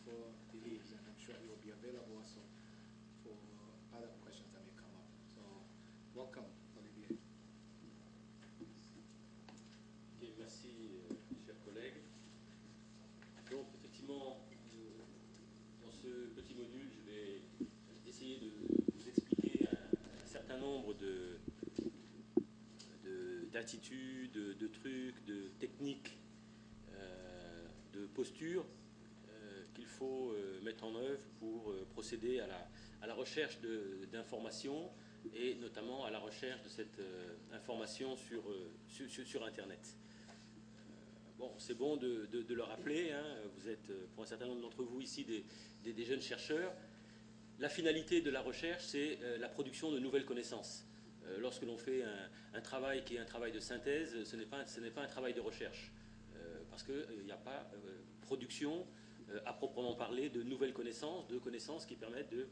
before he leaves, and I'm sure he will be available also for other questions that may come up. So, welcome, Olivier. Okay, merci, chers collègues. Donc, effectivement, dans ce petit module, je vais essayer de vous expliquer un certain nombre d'attitudes, de trucs, de techniques, de postures qu'il faut mettre en œuvre pour procéder à la recherche d'informations et notamment à la recherche de cette information sur Internet. Bon, c'est bon de le rappeler, hein, vous êtes, pour un certain nombre d'entre vous ici, des jeunes chercheurs. La finalité de la recherche, c'est la production de nouvelles connaissances. Lorsque l'on fait un travail qui est un travail de synthèse, ce n'est pas un travail de recherche, parce qu'il n'y a pas production à proprement parler de nouvelles connaissances, de connaissances qui permettent de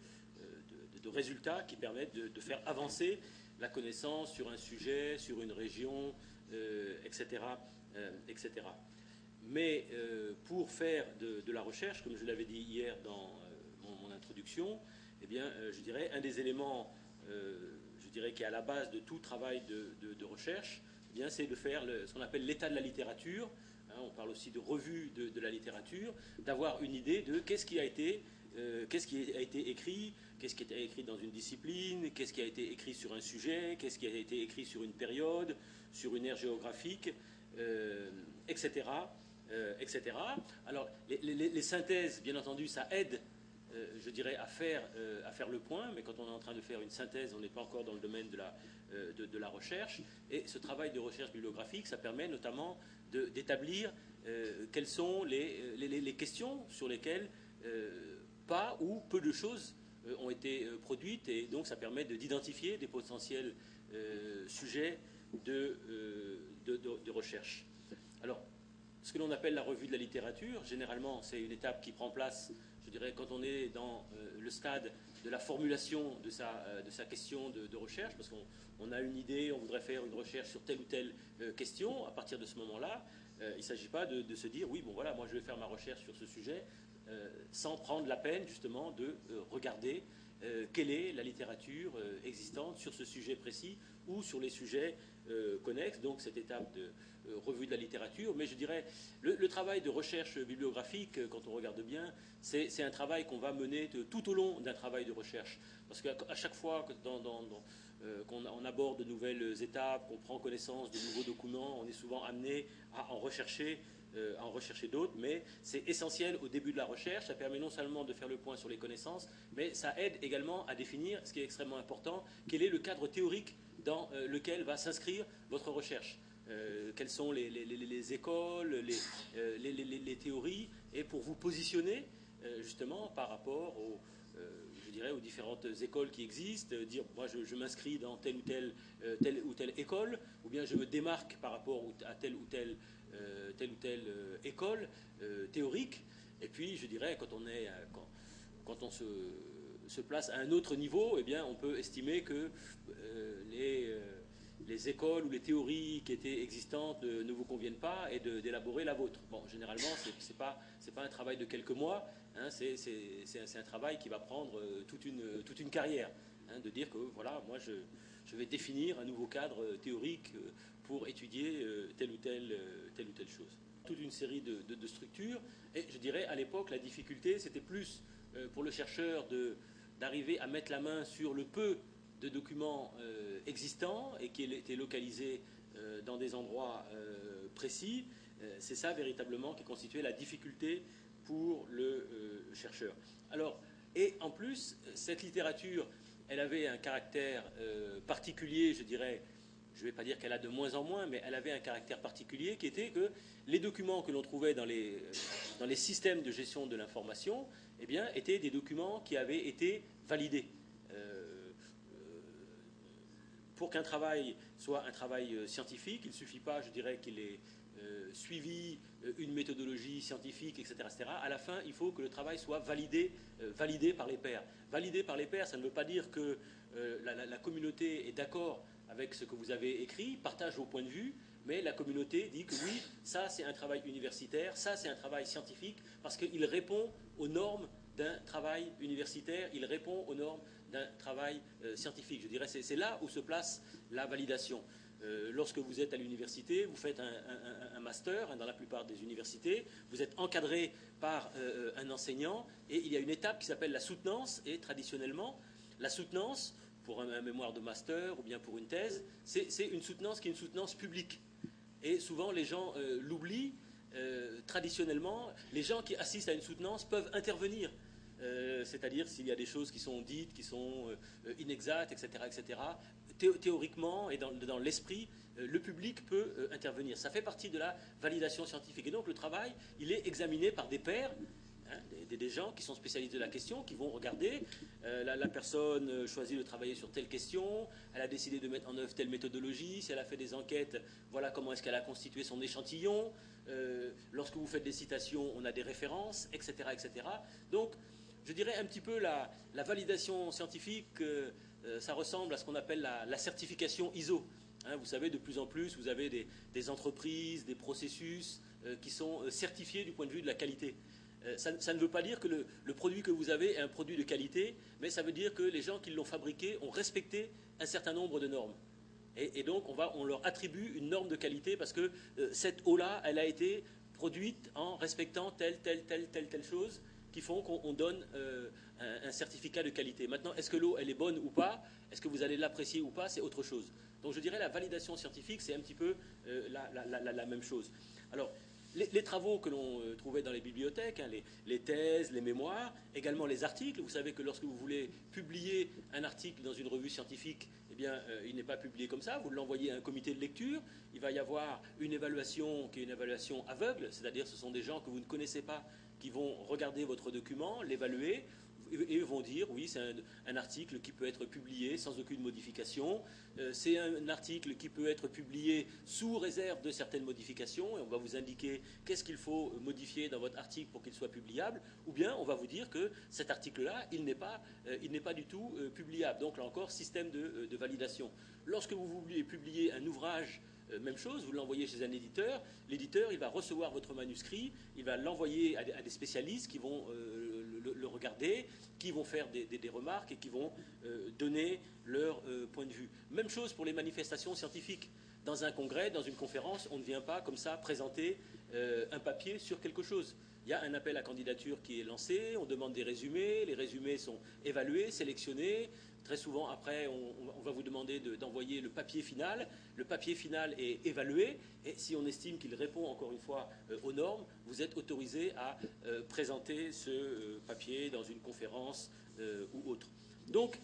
résultats qui permettent de faire avancer la connaissance sur un sujet, sur une région, etc., etc. Mais pour faire de la recherche, comme je l'avais dit hier dans mon introduction, eh bien, je dirais, un des éléments je dirais, qui est à la base de tout travail de recherche, eh bien, c'est de faire ce qu'on appelle l'état de la littérature. Hein, on parle aussi de revue de la littérature, d'avoir une idée de qu'est-ce qui a été écrit, qu'est-ce qui a été écrit dans une discipline, qu'est-ce qui a été écrit sur un sujet, qu'est-ce qui a été écrit sur une période, sur une aire géographique, etc., etc. Alors, les synthèses, bien entendu, ça aide je dirais, à faire le point, mais quand on est en train de faire une synthèse, on n'est pas encore dans le domaine de la recherche. Et ce travail de recherche bibliographique, ça permet notamment d'établir quelles sont les questions sur lesquelles pas ou peu de choses ont été produites, et donc ça permet d'identifier des potentiels sujets de recherche. Alors, ce que l'on appelle la revue de la littérature, généralement, c'est une étape qui prend place, je dirais, quand on est dans le stade de la formulation de sa question de recherche, parce qu'on a une idée, on voudrait faire une recherche sur telle ou telle question. À partir de ce moment-là, il ne s'agit pas de se dire, oui, bon voilà, moi je vais faire ma recherche sur ce sujet, sans prendre la peine, justement, de regarder quelle est la littérature existante sur ce sujet précis ou sur les sujets connexes, donc cette étape de revue de la littérature. Mais je dirais, le travail de recherche bibliographique, quand on regarde bien, c'est un travail qu'on va mener tout au long d'un travail de recherche. Parce qu'à chaque fois qu'on aborde de nouvelles étapes, qu'on prend connaissance de nouveaux documents, on est souvent amené à en rechercher d'autres, mais c'est essentiel au début de la recherche. Ça permet non seulement de faire le point sur les connaissances, mais ça aide également à définir, ce qui est extrêmement important, quel est le cadre théorique dans lequel va s'inscrire votre recherche. Quelles sont les écoles, les théories, et pour vous positionner justement par rapport je dirais, aux différentes écoles qui existent, dire moi je m'inscris dans telle ou telle école, ou bien je me démarque par rapport à telle ou telle école théorique. Et puis je dirais, quand on se place à un autre niveau, eh bien on peut estimer que les écoles ou les théories qui étaient existantes ne vous conviennent pas, et d'élaborer la vôtre. Bon, généralement, c'est pas un travail de quelques mois, hein, c'est un travail qui va prendre toute une carrière, hein, de dire que voilà, moi je vais définir un nouveau cadre théorique pour étudier telle ou telle chose. Toute une série de structures, et je dirais à l'époque la difficulté c'était plus pour le chercheur d'arriver à mettre la main sur le peu de documents existants et qui étaient localisés dans des endroits précis. C'est ça véritablement qui constituait la difficulté pour le chercheur. Alors, et en plus, cette littérature, elle avait un caractère particulier, je dirais. Je ne vais pas dire qu'elle a de moins en moins, mais elle avait un caractère particulier qui était que les documents que l'on trouvait dans les systèmes de gestion de l'information, eh bien, étaient des documents qui avaient été validés. Pour qu'un travail soit un travail scientifique, il ne suffit pas, je dirais, qu'il ait suivi une méthodologie scientifique, etc., etc. À la fin, il faut que le travail soit validé par les pairs. Validé par les pairs, ça ne veut pas dire que la communauté est d'accord avec ce que vous avez écrit, partage vos points de vue, mais la communauté dit que oui, ça c'est un travail universitaire, ça c'est un travail scientifique, parce qu'il répond aux normes d'un travail universitaire, il répond aux normes d'un travail scientifique. Je dirais c'est là où se place la validation. Lorsque vous êtes à l'université, vous faites un master, dans la plupart des universités, vous êtes encadré par un enseignant, et il y a une étape qui s'appelle la soutenance, et traditionnellement, la soutenance, pour un mémoire de master ou bien pour une thèse, c'est une soutenance qui est une soutenance publique. Et souvent, les gens l'oublient. Traditionnellement, les gens qui assistent à une soutenance peuvent intervenir. C'est-à-dire s'il y a des choses qui sont dites, qui sont inexactes, etc. Théoriquement et dans l'esprit, le public peut intervenir. Ça fait partie de la validation scientifique. Et donc le travail, il est examiné par des pairs, des gens qui sont spécialistes de la question, qui vont regarder. La personne choisit de travailler sur telle question, elle a décidé de mettre en œuvre telle méthodologie, si elle a fait des enquêtes, voilà comment est-ce qu'elle a constitué son échantillon. Lorsque vous faites des citations, on a des références, etc. Donc, je dirais un petit peu la validation scientifique, ça ressemble à ce qu'on appelle la certification ISO. Vous savez, de plus en plus, vous avez des entreprises, des processus qui sont certifiés du point de vue de la qualité. Ça ne veut pas dire que le produit que vous avez est un produit de qualité, mais ça veut dire que les gens qui l'ont fabriqué ont respecté un certain nombre de normes. Et donc, on leur attribue une norme de qualité parce que cette eau-là, elle a été produite en respectant telle chose qui font qu'on donne un certificat de qualité. Maintenant, est-ce que l'eau, elle est bonne ou pas? Est-ce que vous allez l'apprécier ou pas? C'est autre chose. Donc, je dirais la validation scientifique, c'est un petit peu la même chose. Alors, les travaux que l'on trouvait dans les bibliothèques, les thèses, les mémoires, également les articles. Vous savez que lorsque vous voulez publier un article dans une revue scientifique, eh bien, il n'est pas publié comme ça. Vous l'envoyez à un comité de lecture. Il va y avoir une évaluation qui est une évaluation aveugle, c'est-à-dire ce sont des gens que vous ne connaissez pas qui vont regarder votre document, l'évaluer, et vont dire oui, c'est un article qui peut être publié sans aucune modification, c'est un article qui peut être publié sous réserve de certaines modifications, et on va vous indiquer qu'est-ce qu'il faut modifier dans votre article pour qu'il soit publiable, ou bien on va vous dire que cet article-là, il n'est pas du tout publiable. Donc là encore, système de validation. Lorsque vous voulez publier un ouvrage, même chose, vous l'envoyez chez un éditeur, l'éditeur il va recevoir votre manuscrit, il va l'envoyer à des spécialistes qui vont le regarder, qui vont faire des remarques et qui vont donner leur point de vue. Même chose pour les manifestations scientifiques. Dans un congrès, dans une conférence, on ne vient pas comme ça présenter un papier sur quelque chose. Il y a un appel à candidature qui est lancé, on demande des résumés, les résumés sont évalués, sélectionnés. Très souvent, après, on va vous demander d'envoyer le papier final. Le papier final est évalué et si on estime qu'il répond encore une fois aux normes, vous êtes autorisé à présenter ce papier dans une conférence ou autre. Donc,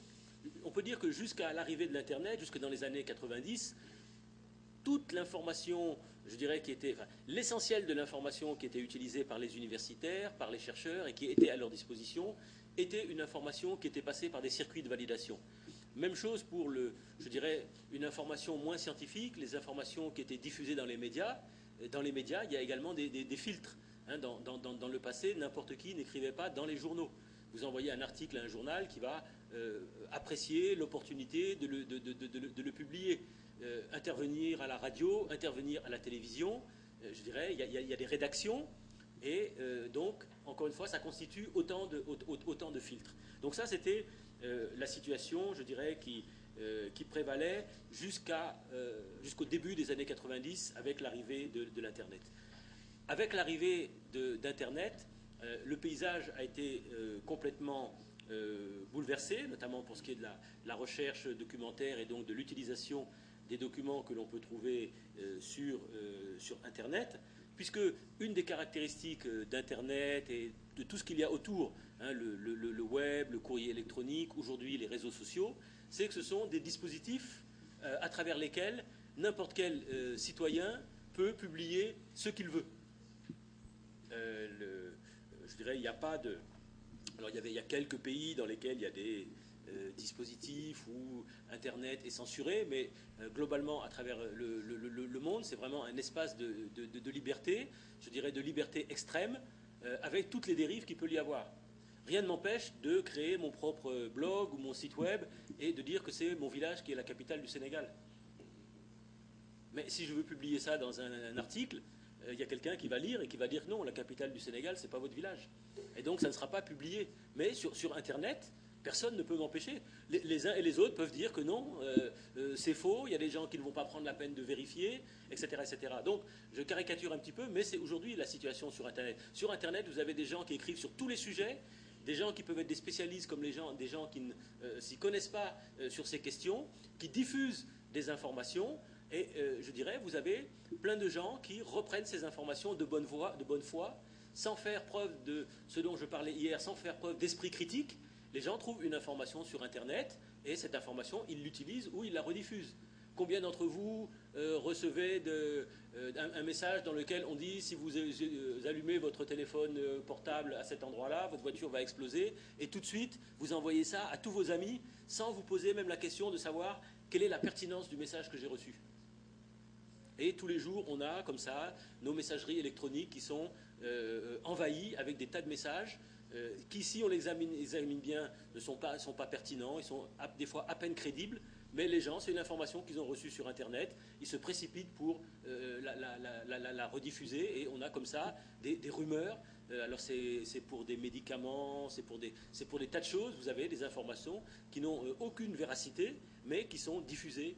on peut dire que jusqu'à l'arrivée de l'Internet, jusque dans les années 90, toute l'information, je dirais, l'essentiel de l'information qui était utilisée par les universitaires, par les chercheurs et qui était à leur disposition, était une information qui était passée par des circuits de validation. Même chose pour, je dirais, une information moins scientifique, les informations qui étaient diffusées dans les médias. Dans les médias, il y a également des filtres. Dans le passé, n'importe qui n'écrivait pas dans les journaux. Vous envoyez un article à un journal qui va apprécier l'opportunité de le publier. Intervenir à la radio, intervenir à la télévision, je dirais, il y a des rédactions, et donc, encore une fois, ça constitue autant de filtres. Donc ça, c'était la situation, je dirais, qui prévalait jusqu'au début des années 90 avec l'arrivée de l'Internet. Avec l'arrivée d'Internet, le paysage a été complètement bouleversé, notamment pour ce qui est de la recherche documentaire et donc de l'utilisation des documents que l'on peut trouver sur Internet, puisque une des caractéristiques d'Internet et de tout ce qu'il y a autour, le web, le courrier électronique, aujourd'hui les réseaux sociaux, c'est que ce sont des dispositifs à travers lesquels n'importe quel citoyen peut publier ce qu'il veut. Je dirais, il n'y a pas de... Alors, il y a quelques pays dans lesquels il y a des dispositifs où Internet est censuré, mais globalement, à travers le monde, c'est vraiment un espace de liberté, je dirais de liberté extrême, avec toutes les dérives qu'il peut y avoir. Rien ne m'empêche de créer mon propre blog ou mon site web et de dire que c'est mon village qui est la capitale du Sénégal. Mais si je veux publier ça dans un article, il y a quelqu'un qui va lire et qui va dire non, la capitale du Sénégal, c'est pas votre village. Et donc ça ne sera pas publié. Mais sur Internet, personne ne peut m'empêcher. Les uns et les autres peuvent dire que non, c'est faux, il y a des gens qui ne vont pas prendre la peine de vérifier, etc. etc. Donc je caricature un petit peu, mais c'est aujourd'hui la situation sur Internet. Sur Internet, vous avez des gens qui écrivent sur tous les sujets, des gens qui peuvent être des spécialistes comme des gens qui ne s'y connaissent pas sur ces questions, qui diffusent des informations. Et je dirais, vous avez plein de gens qui reprennent ces informations de bonne foi, sans faire preuve de ce dont je parlais hier, sans faire preuve d'esprit critique. Les gens trouvent une information sur Internet et cette information, ils l'utilisent ou ils la rediffusent. Combien d'entre vous recevez un message dans lequel on dit si vous allumez votre téléphone portable à cet endroit-là, votre voiture va exploser, et tout de suite, vous envoyez ça à tous vos amis sans vous poser même la question de savoir quelle est la pertinence du message que j'ai reçu. Et tous les jours, on a comme ça nos messageries électroniques qui sont envahies avec des tas de messages qui, si on les examine bien, ne sont pas pertinents, ils sont des fois à peine crédibles, mais les gens, c'est une information qu'ils ont reçue sur Internet, ils se précipitent pour la rediffuser, et on a comme ça des rumeurs. Alors c'est pour des médicaments, c'est pour des tas de choses. Vous avez des informations qui n'ont aucune véracité, mais qui sont diffusées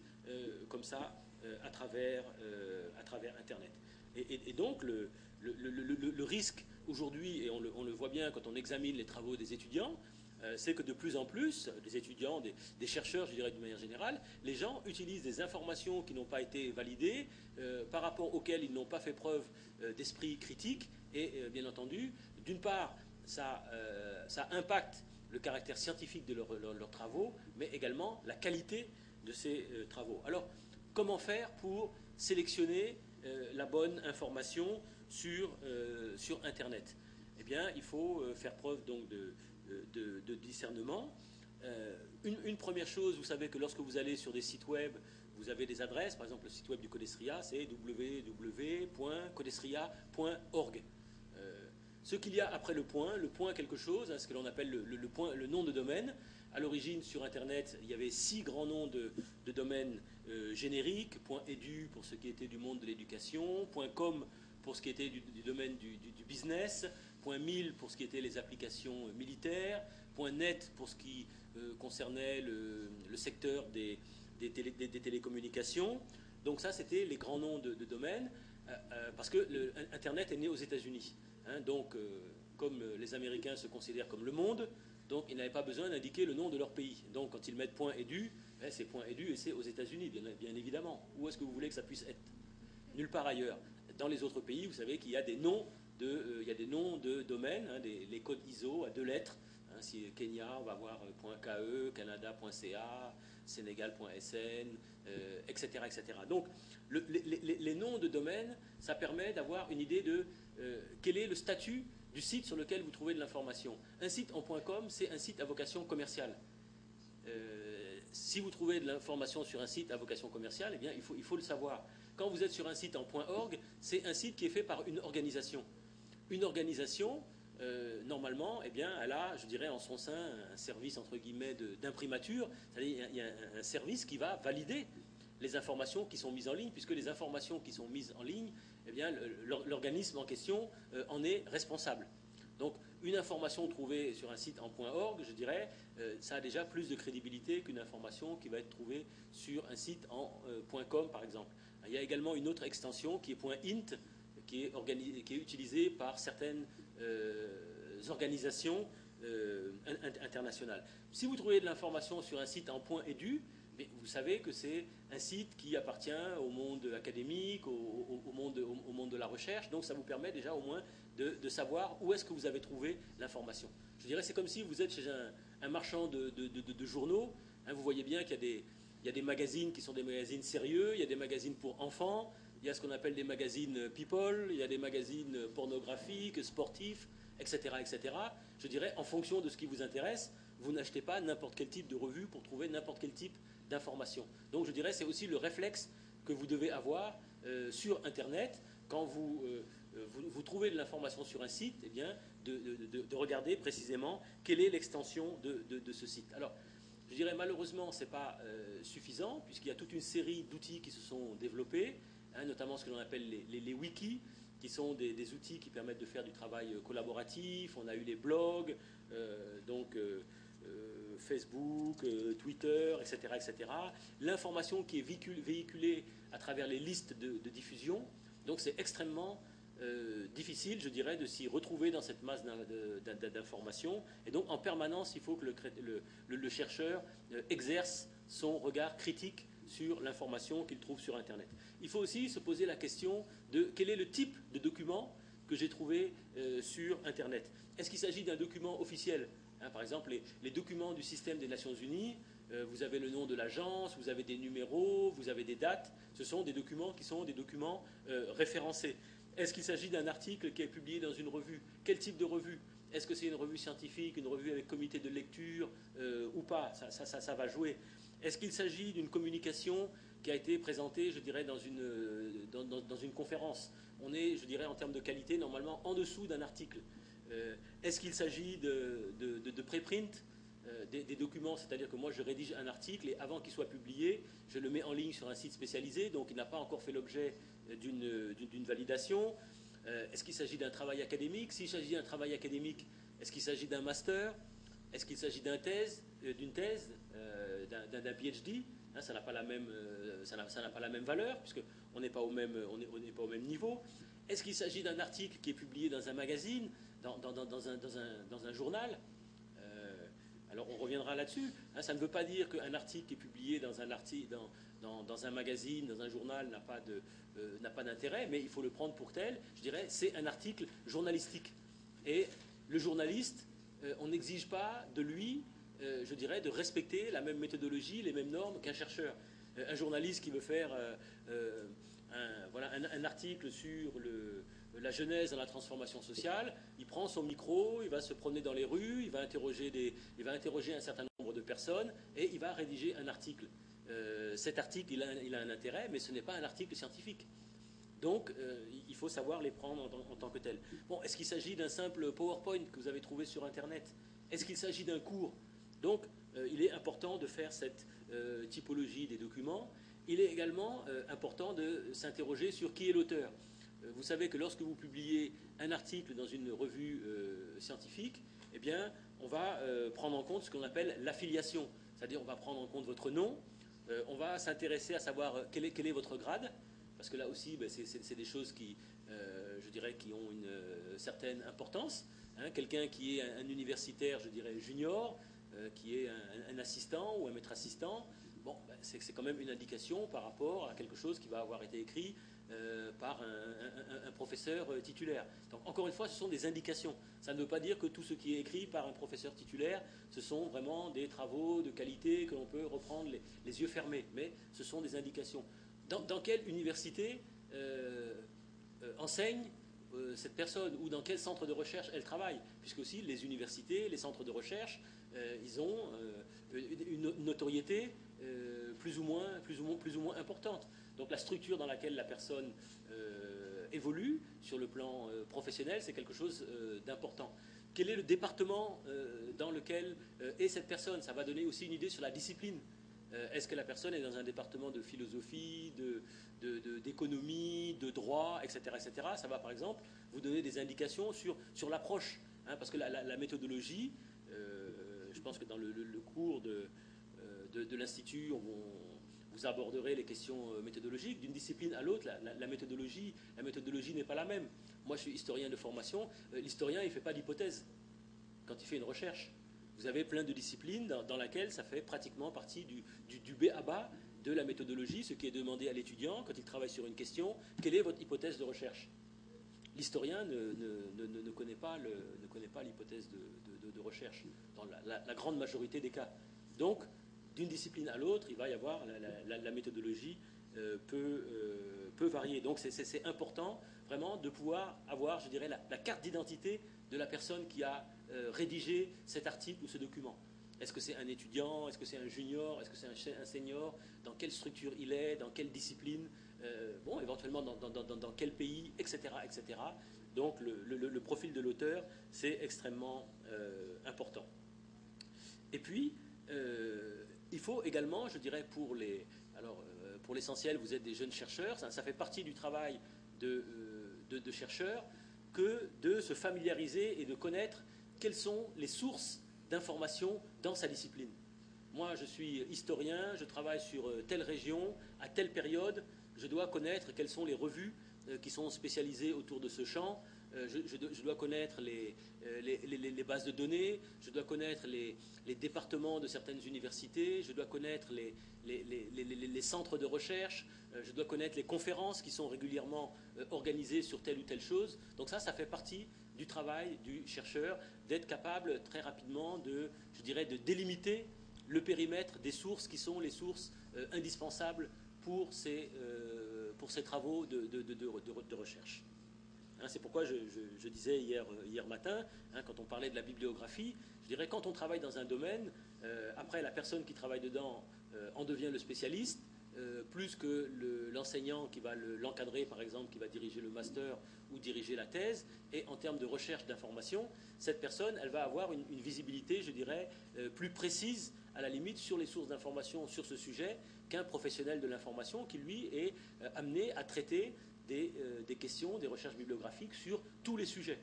comme ça à travers Internet. Et donc le risque aujourd'hui, et on le voit bien quand on examine les travaux des étudiants, c'est que de plus en plus, des étudiants, des chercheurs, je dirais d'une manière générale, les gens utilisent des informations qui n'ont pas été validées, par rapport auxquelles ils n'ont pas fait preuve d'esprit critique, et bien entendu, d'une part, ça impacte le caractère scientifique de leurs travaux, mais également la qualité de ces travaux. Alors, comment faire pour sélectionner la bonne information sur Internet? Eh bien, il faut faire preuve donc de discernement. Une première chose, vous savez que lorsque vous allez sur des sites web, vous avez des adresses. Par exemple, le site web du Codesria, c'est www.codesria.org. Ce qu'il y a après le point quelque chose, hein, ce que l'on appelle le nom de domaine. À l'origine, sur Internet, il y avait 6 grands noms de domaines génériques. .edu pour ce qui était du monde de l'éducation, .com pour ce qui était du domaine du business, .mil pour ce qui était les applications militaires, .net pour ce qui concernait le secteur des télécommunications. Donc ça, c'était les grands noms de domaines, parce que Internet est né aux États-Unis. Hein, donc, comme les Américains se considèrent comme le monde, donc ils n'avaient pas besoin d'indiquer le nom de leur pays. Donc quand ils mettent .edu, c'est .edu et c'est aux États-Unis, bien évidemment. Où est-ce que vous voulez que ça puisse être? Nulle part ailleurs. Dans les autres pays, vous savez qu'il y a des noms de domaines, hein, les codes ISO à 2 lettres. Hein, si Kenya, on va avoir .ke, Canada.ca, Sénégal.sn, etc., etc. Donc les noms de domaines, ça permet d'avoir une idée de quel est le statut du site sur lequel vous trouvez de l'information. Un site en .com, c'est un site à vocation commerciale. Si vous trouvez de l'information sur un site à vocation commerciale, eh bien, il faut le savoir. Quand vous êtes sur un site en .org, c'est un site qui est fait par une organisation. Une organisation, normalement, eh bien, elle a, je dirais, en son sein, un service, entre guillemets, d'imprimature. C'est-à-dire, il y a un service qui va valider les informations qui sont mises en ligne, puisque les informations qui sont mises en ligne, eh bien, l'organisme en question en est responsable. Donc, une information trouvée sur un site en .org, je dirais, ça a déjà plus de crédibilité qu'une information qui va être trouvée sur un site en .com, par exemple. Il y a également une autre extension qui est .int, qui est utilisée par certaines organisations internationales. Si vous trouvez de l'information sur un site en .edu, vous savez que c'est un site qui appartient au monde académique, au monde de la recherche, donc ça vous permet déjà au moins de savoir où est-ce que vous avez trouvé l'information. Je dirais c'est comme si vous êtes chez un marchand de journaux, hein, vous voyez bien qu'il y a des magazines qui sont des magazines sérieux, il y a des magazines pour enfants, il y a ce qu'on appelle des magazines people, il y a des magazines pornographiques, sportifs, etc., etc. Je dirais, en fonction de ce qui vous intéresse, vous n'achetez pas n'importe quel type de revue pour trouver n'importe quel type d'information. Donc je dirais, c'est aussi le réflexe que vous devez avoir sur Internet quand vous trouvez de l'information sur un site, eh bien, de regarder précisément quelle est l'extension de ce site. Alors, Je dirais malheureusement, ce n'est pas suffisant, puisqu'il y a toute une série d'outils qui se sont développés, hein, notamment ce que l'on appelle les wikis, qui sont des outils qui permettent de faire du travail collaboratif. On a eu les blogs, Facebook, Twitter, etc. etc. L'information qui est véhiculée à travers les listes de diffusion. Donc c'est extrêmement difficile, je dirais, de s'y retrouver dans cette masse d'informations. Et donc en permanence, il faut que le chercheur exerce son regard critique sur l'information qu'il trouve sur Internet. Il faut aussi se poser la question de quel est le type de document que j'ai trouvé sur Internet. Est-ce qu'il s'agit d'un document officiel, hein, par exemple, les documents du système des Nations Unies, vous avez le nom de l'agence, vous avez des numéros, vous avez des dates. Ce sont des documents qui sont des documents référencés. Est-ce qu'il s'agit d'un article qui est publié dans une revue? Quel type de revue? Est-ce que c'est une revue scientifique, une revue avec comité de lecture ou pas? Ça va jouer. Est-ce qu'il s'agit d'une communication qui a été présentée, je dirais, dans une conférence? On est, je dirais, en termes de qualité, normalement en dessous d'un article. Est-ce qu'il s'agit de préprint des documents? C'est-à-dire que moi, je rédige un article et avant qu'il soit publié, je le mets en ligne sur un site spécialisé, donc il n'a pas encore fait l'objet d'une validation. Est-ce qu'il s'agit d'un travail académique? S'il s'agit d'un travail académique, est-ce qu'il s'agit d'un master? Est-ce qu'il s'agit d'une thèse, d'un PhD? Hein, ça n'a pas la même valeur, puisqu'on n'est pas au même niveau. Est-ce qu'il s'agit d'un article qui est publié dans un magazine, dans un journal? Alors on reviendra là-dessus. Hein, ça ne veut pas dire qu'un article qui est publié dans un magazine, dans un journal, n'a pas d'intérêt, mais il faut le prendre pour tel. Je dirais, c'est un article journalistique. Et le journaliste, on n'exige pas de lui, je dirais, de respecter la même méthodologie, les mêmes normes qu'un chercheur. Un journaliste qui veut faire un article sur la genèse dans la transformation sociale, il prend son micro, il va se promener dans les rues, il va interroger un certain nombre de personnes et il va rédiger un article. Cet article, il a un intérêt, mais ce n'est pas un article scientifique. Donc, il faut savoir les prendre en tant que tel. Bon, est-ce qu'il s'agit d'un simple PowerPoint que vous avez trouvé sur Internet? Est-ce qu'il s'agit d'un cours? Donc, il est important de faire cette typologie des documents. Il est également important de s'interroger sur qui est l'auteur. Vous savez que lorsque vous publiez un article dans une revue scientifique, eh bien, on va prendre en compte ce qu'on appelle l'affiliation. C'est-à-dire, on va prendre en compte votre nom, on va s'intéresser à savoir quel est votre grade, parce que là aussi, ben, c'est des choses qui, je dirais, qui ont une certaine importance. Hein, quelqu'un qui est un universitaire, je dirais, junior, qui est un assistant ou un maître assistant, bon, ben, c'est quand même une indication par rapport à quelque chose qui va avoir été écrit par un professeur titulaire. Donc, encore une fois, ce sont des indications. Ça ne veut pas dire que tout ce qui est écrit par un professeur titulaire, ce sont vraiment des travaux de qualité que l'on peut reprendre les yeux fermés, mais ce sont des indications. Dans quelle université enseigne cette personne, ou dans quel centre de recherche elle travaille, puisque aussi les universités, les centres de recherche, ils ont une notoriété plus ou moins importante. Donc la structure dans laquelle la personne évolue sur le plan professionnel, c'est quelque chose d'important. Quel est le département dans lequel est cette personne? Ça va donner aussi une idée sur la discipline. Est-ce que la personne est dans un département de philosophie, d'économie, de droit, etc., etc. Ça va par exemple vous donner des indications sur l'approche, hein, parce que la méthodologie, je pense que dans le cours de l'Institut, vous aborderez les questions méthodologiques. D'une discipline à l'autre, la méthodologie n'est pas la même. Moi, je suis historien de formation. L'historien, il ne fait pas d'hypothèse quand il fait une recherche. Vous avez plein de disciplines dans lesquelles ça fait pratiquement partie du B à bas de la méthodologie, ce qui est demandé à l'étudiant quand il travaille sur une question. Quelle est votre hypothèse de recherche? L'historien ne connaît pas l'hypothèse de recherche dans la grande majorité des cas. Donc, d'une discipline à l'autre, il va y avoir la méthodologie peut varier. Donc, c'est important vraiment de pouvoir avoir, je dirais, la carte d'identité de la personne qui a rédigé cet article ou ce document. Est-ce que c'est un étudiant? Est-ce que c'est un junior? Est-ce que c'est un senior? Dans quelle structure il est? Dans quelle discipline? Bon, éventuellement dans quel pays, etc., etc. Donc le profil de l'auteur, c'est extrêmement important. Et puis, Il faut également, je dirais, pour l'essentiel, vous êtes des jeunes chercheurs, ça fait partie du travail de chercheurs que de se familiariser et de connaître quelles sont les sources d'informations dans sa discipline. Moi, je suis historien, je travaille sur telle région, à telle période, je dois connaître quelles sont les revues qui sont spécialisées autour de ce champ, je dois connaître les bases de données, je dois connaître les départements de certaines universités, je dois connaître les centres de recherche, je dois connaître les conférences qui sont régulièrement organisées sur telle ou telle chose. Donc ça fait partie du travail du chercheur, d'être capable très rapidement de délimiter le périmètre des sources qui sont les sources indispensables pour ces travaux de recherche. C'est pourquoi je disais hier matin, quand on parlait de la bibliographie, je dirais quand on travaille dans un domaine, après la personne qui travaille dedans en devient le spécialiste, plus que l'enseignant qui va l'encadrer, par exemple, qui va diriger le master ou diriger la thèse. Et en termes de recherche d'information, cette personne, elle va avoir une visibilité, je dirais, plus précise, à la limite, sur les sources d'information sur ce sujet qu'un professionnel de l'information qui, lui, est amené à traiter des questions, des recherches bibliographiques sur tous les sujets.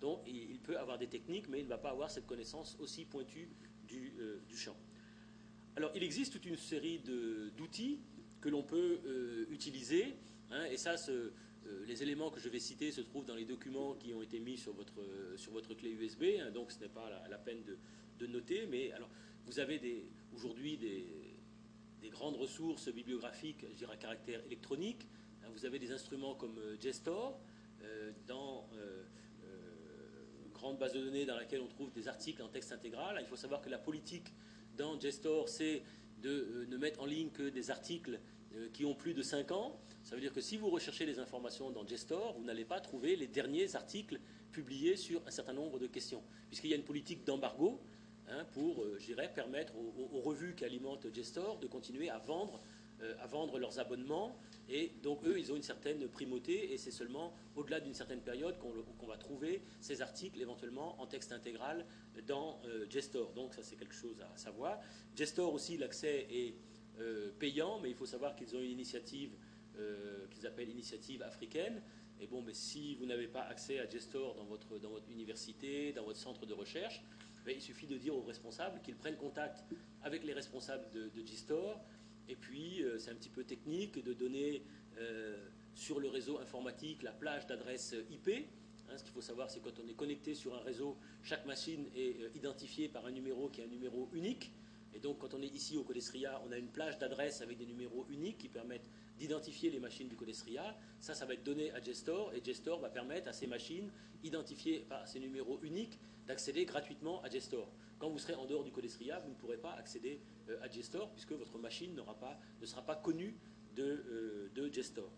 Donc, il peut avoir des techniques, mais il ne va pas avoir cette connaissance aussi pointue du champ. Alors, il existe toute une série d'outils que l'on peut utiliser, et ça, les éléments que je vais citer se trouvent dans les documents qui ont été mis sur votre clé USB, donc ce n'est pas la peine de noter, mais alors, vous avez aujourd'hui des grandes ressources bibliographiques, je dirais à caractère électronique. Vous avez des instruments comme JSTOR, dans une grande base de données dans laquelle on trouve des articles en texte intégral. Il faut savoir que la politique dans JSTOR, c'est de ne mettre en ligne que des articles qui ont plus de 5 ans. Ça veut dire que si vous recherchez les informations dans JSTOR, vous n'allez pas trouver les derniers articles publiés sur un certain nombre de questions, puisqu'il y a une politique d'embargo pour, je dirais, permettre aux revues qui alimentent JSTOR de continuer à vendre leurs abonnements. Et donc, eux, ils ont une certaine primauté, et c'est seulement au-delà d'une certaine période qu'on va trouver ces articles éventuellement en texte intégral dans JSTOR. Donc, ça, c'est quelque chose à savoir. JSTOR aussi, l'accès est payant, mais il faut savoir qu'ils ont une initiative qu'ils appellent Initiative africaine. Et bon, mais si vous n'avez pas accès à JSTOR dans votre université, dans votre centre de recherche, il suffit de dire aux responsables qu'ils prennent contact avec les responsables de JSTOR. Et puis, c'est un petit peu technique de donner sur le réseau informatique la plage d'adresse IP. Ce qu'il faut savoir, c'est que quand on est connecté sur un réseau, chaque machine est identifiée par un numéro qui est un numéro unique. Et donc, quand on est ici au Codesria, on a une plage d'adresse avec des numéros uniques qui permettent d'identifier les machines du Codesria. Ça va être donné à JSTOR, et JSTOR va permettre à ces machines, identifiées par ces numéros uniques, d'accéder gratuitement à JSTOR. Quand vous serez en dehors du Codesria, vous ne pourrez pas accéder à JSTOR, puisque votre machine ne sera pas connue de JSTOR.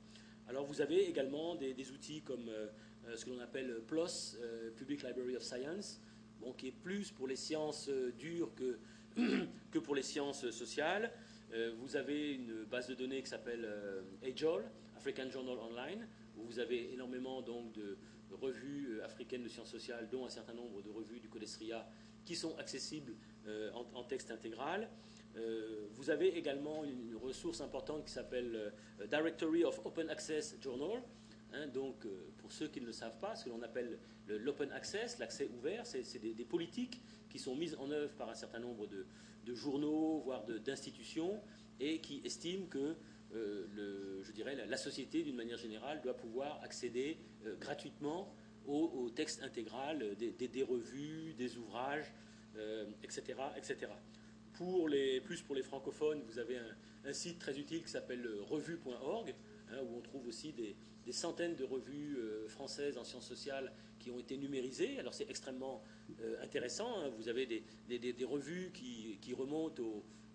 Alors, vous avez également des outils comme ce que l'on appelle PLOS, Public Library of Science, qui est plus pour les sciences dures que pour les sciences sociales. Vous avez une base de données qui s'appelle AJOL, African Journal Online, où vous avez énormément donc, de revues africaines de sciences sociales, dont un certain nombre de revues du Codesria qui sont accessibles en texte intégral. Vous avez également une ressource importante qui s'appelle Directory of Open Access Journal. Donc, pour ceux qui ne le savent pas, ce que l'on appelle l'open access, l'accès ouvert, c'est des politiques qui sont mises en œuvre par un certain nombre de journaux, voire d'institutions, et qui estiment que la société, d'une manière générale, doit pouvoir accéder gratuitement au texte intégral des revues, des ouvrages, etc., etc. Pour les francophones, vous avez un site très utile qui s'appelle revue.org, où on trouve aussi des centaines de revues françaises en sciences sociales qui ont été numérisées. Alors c'est extrêmement intéressant. Vous avez des revues qui remontent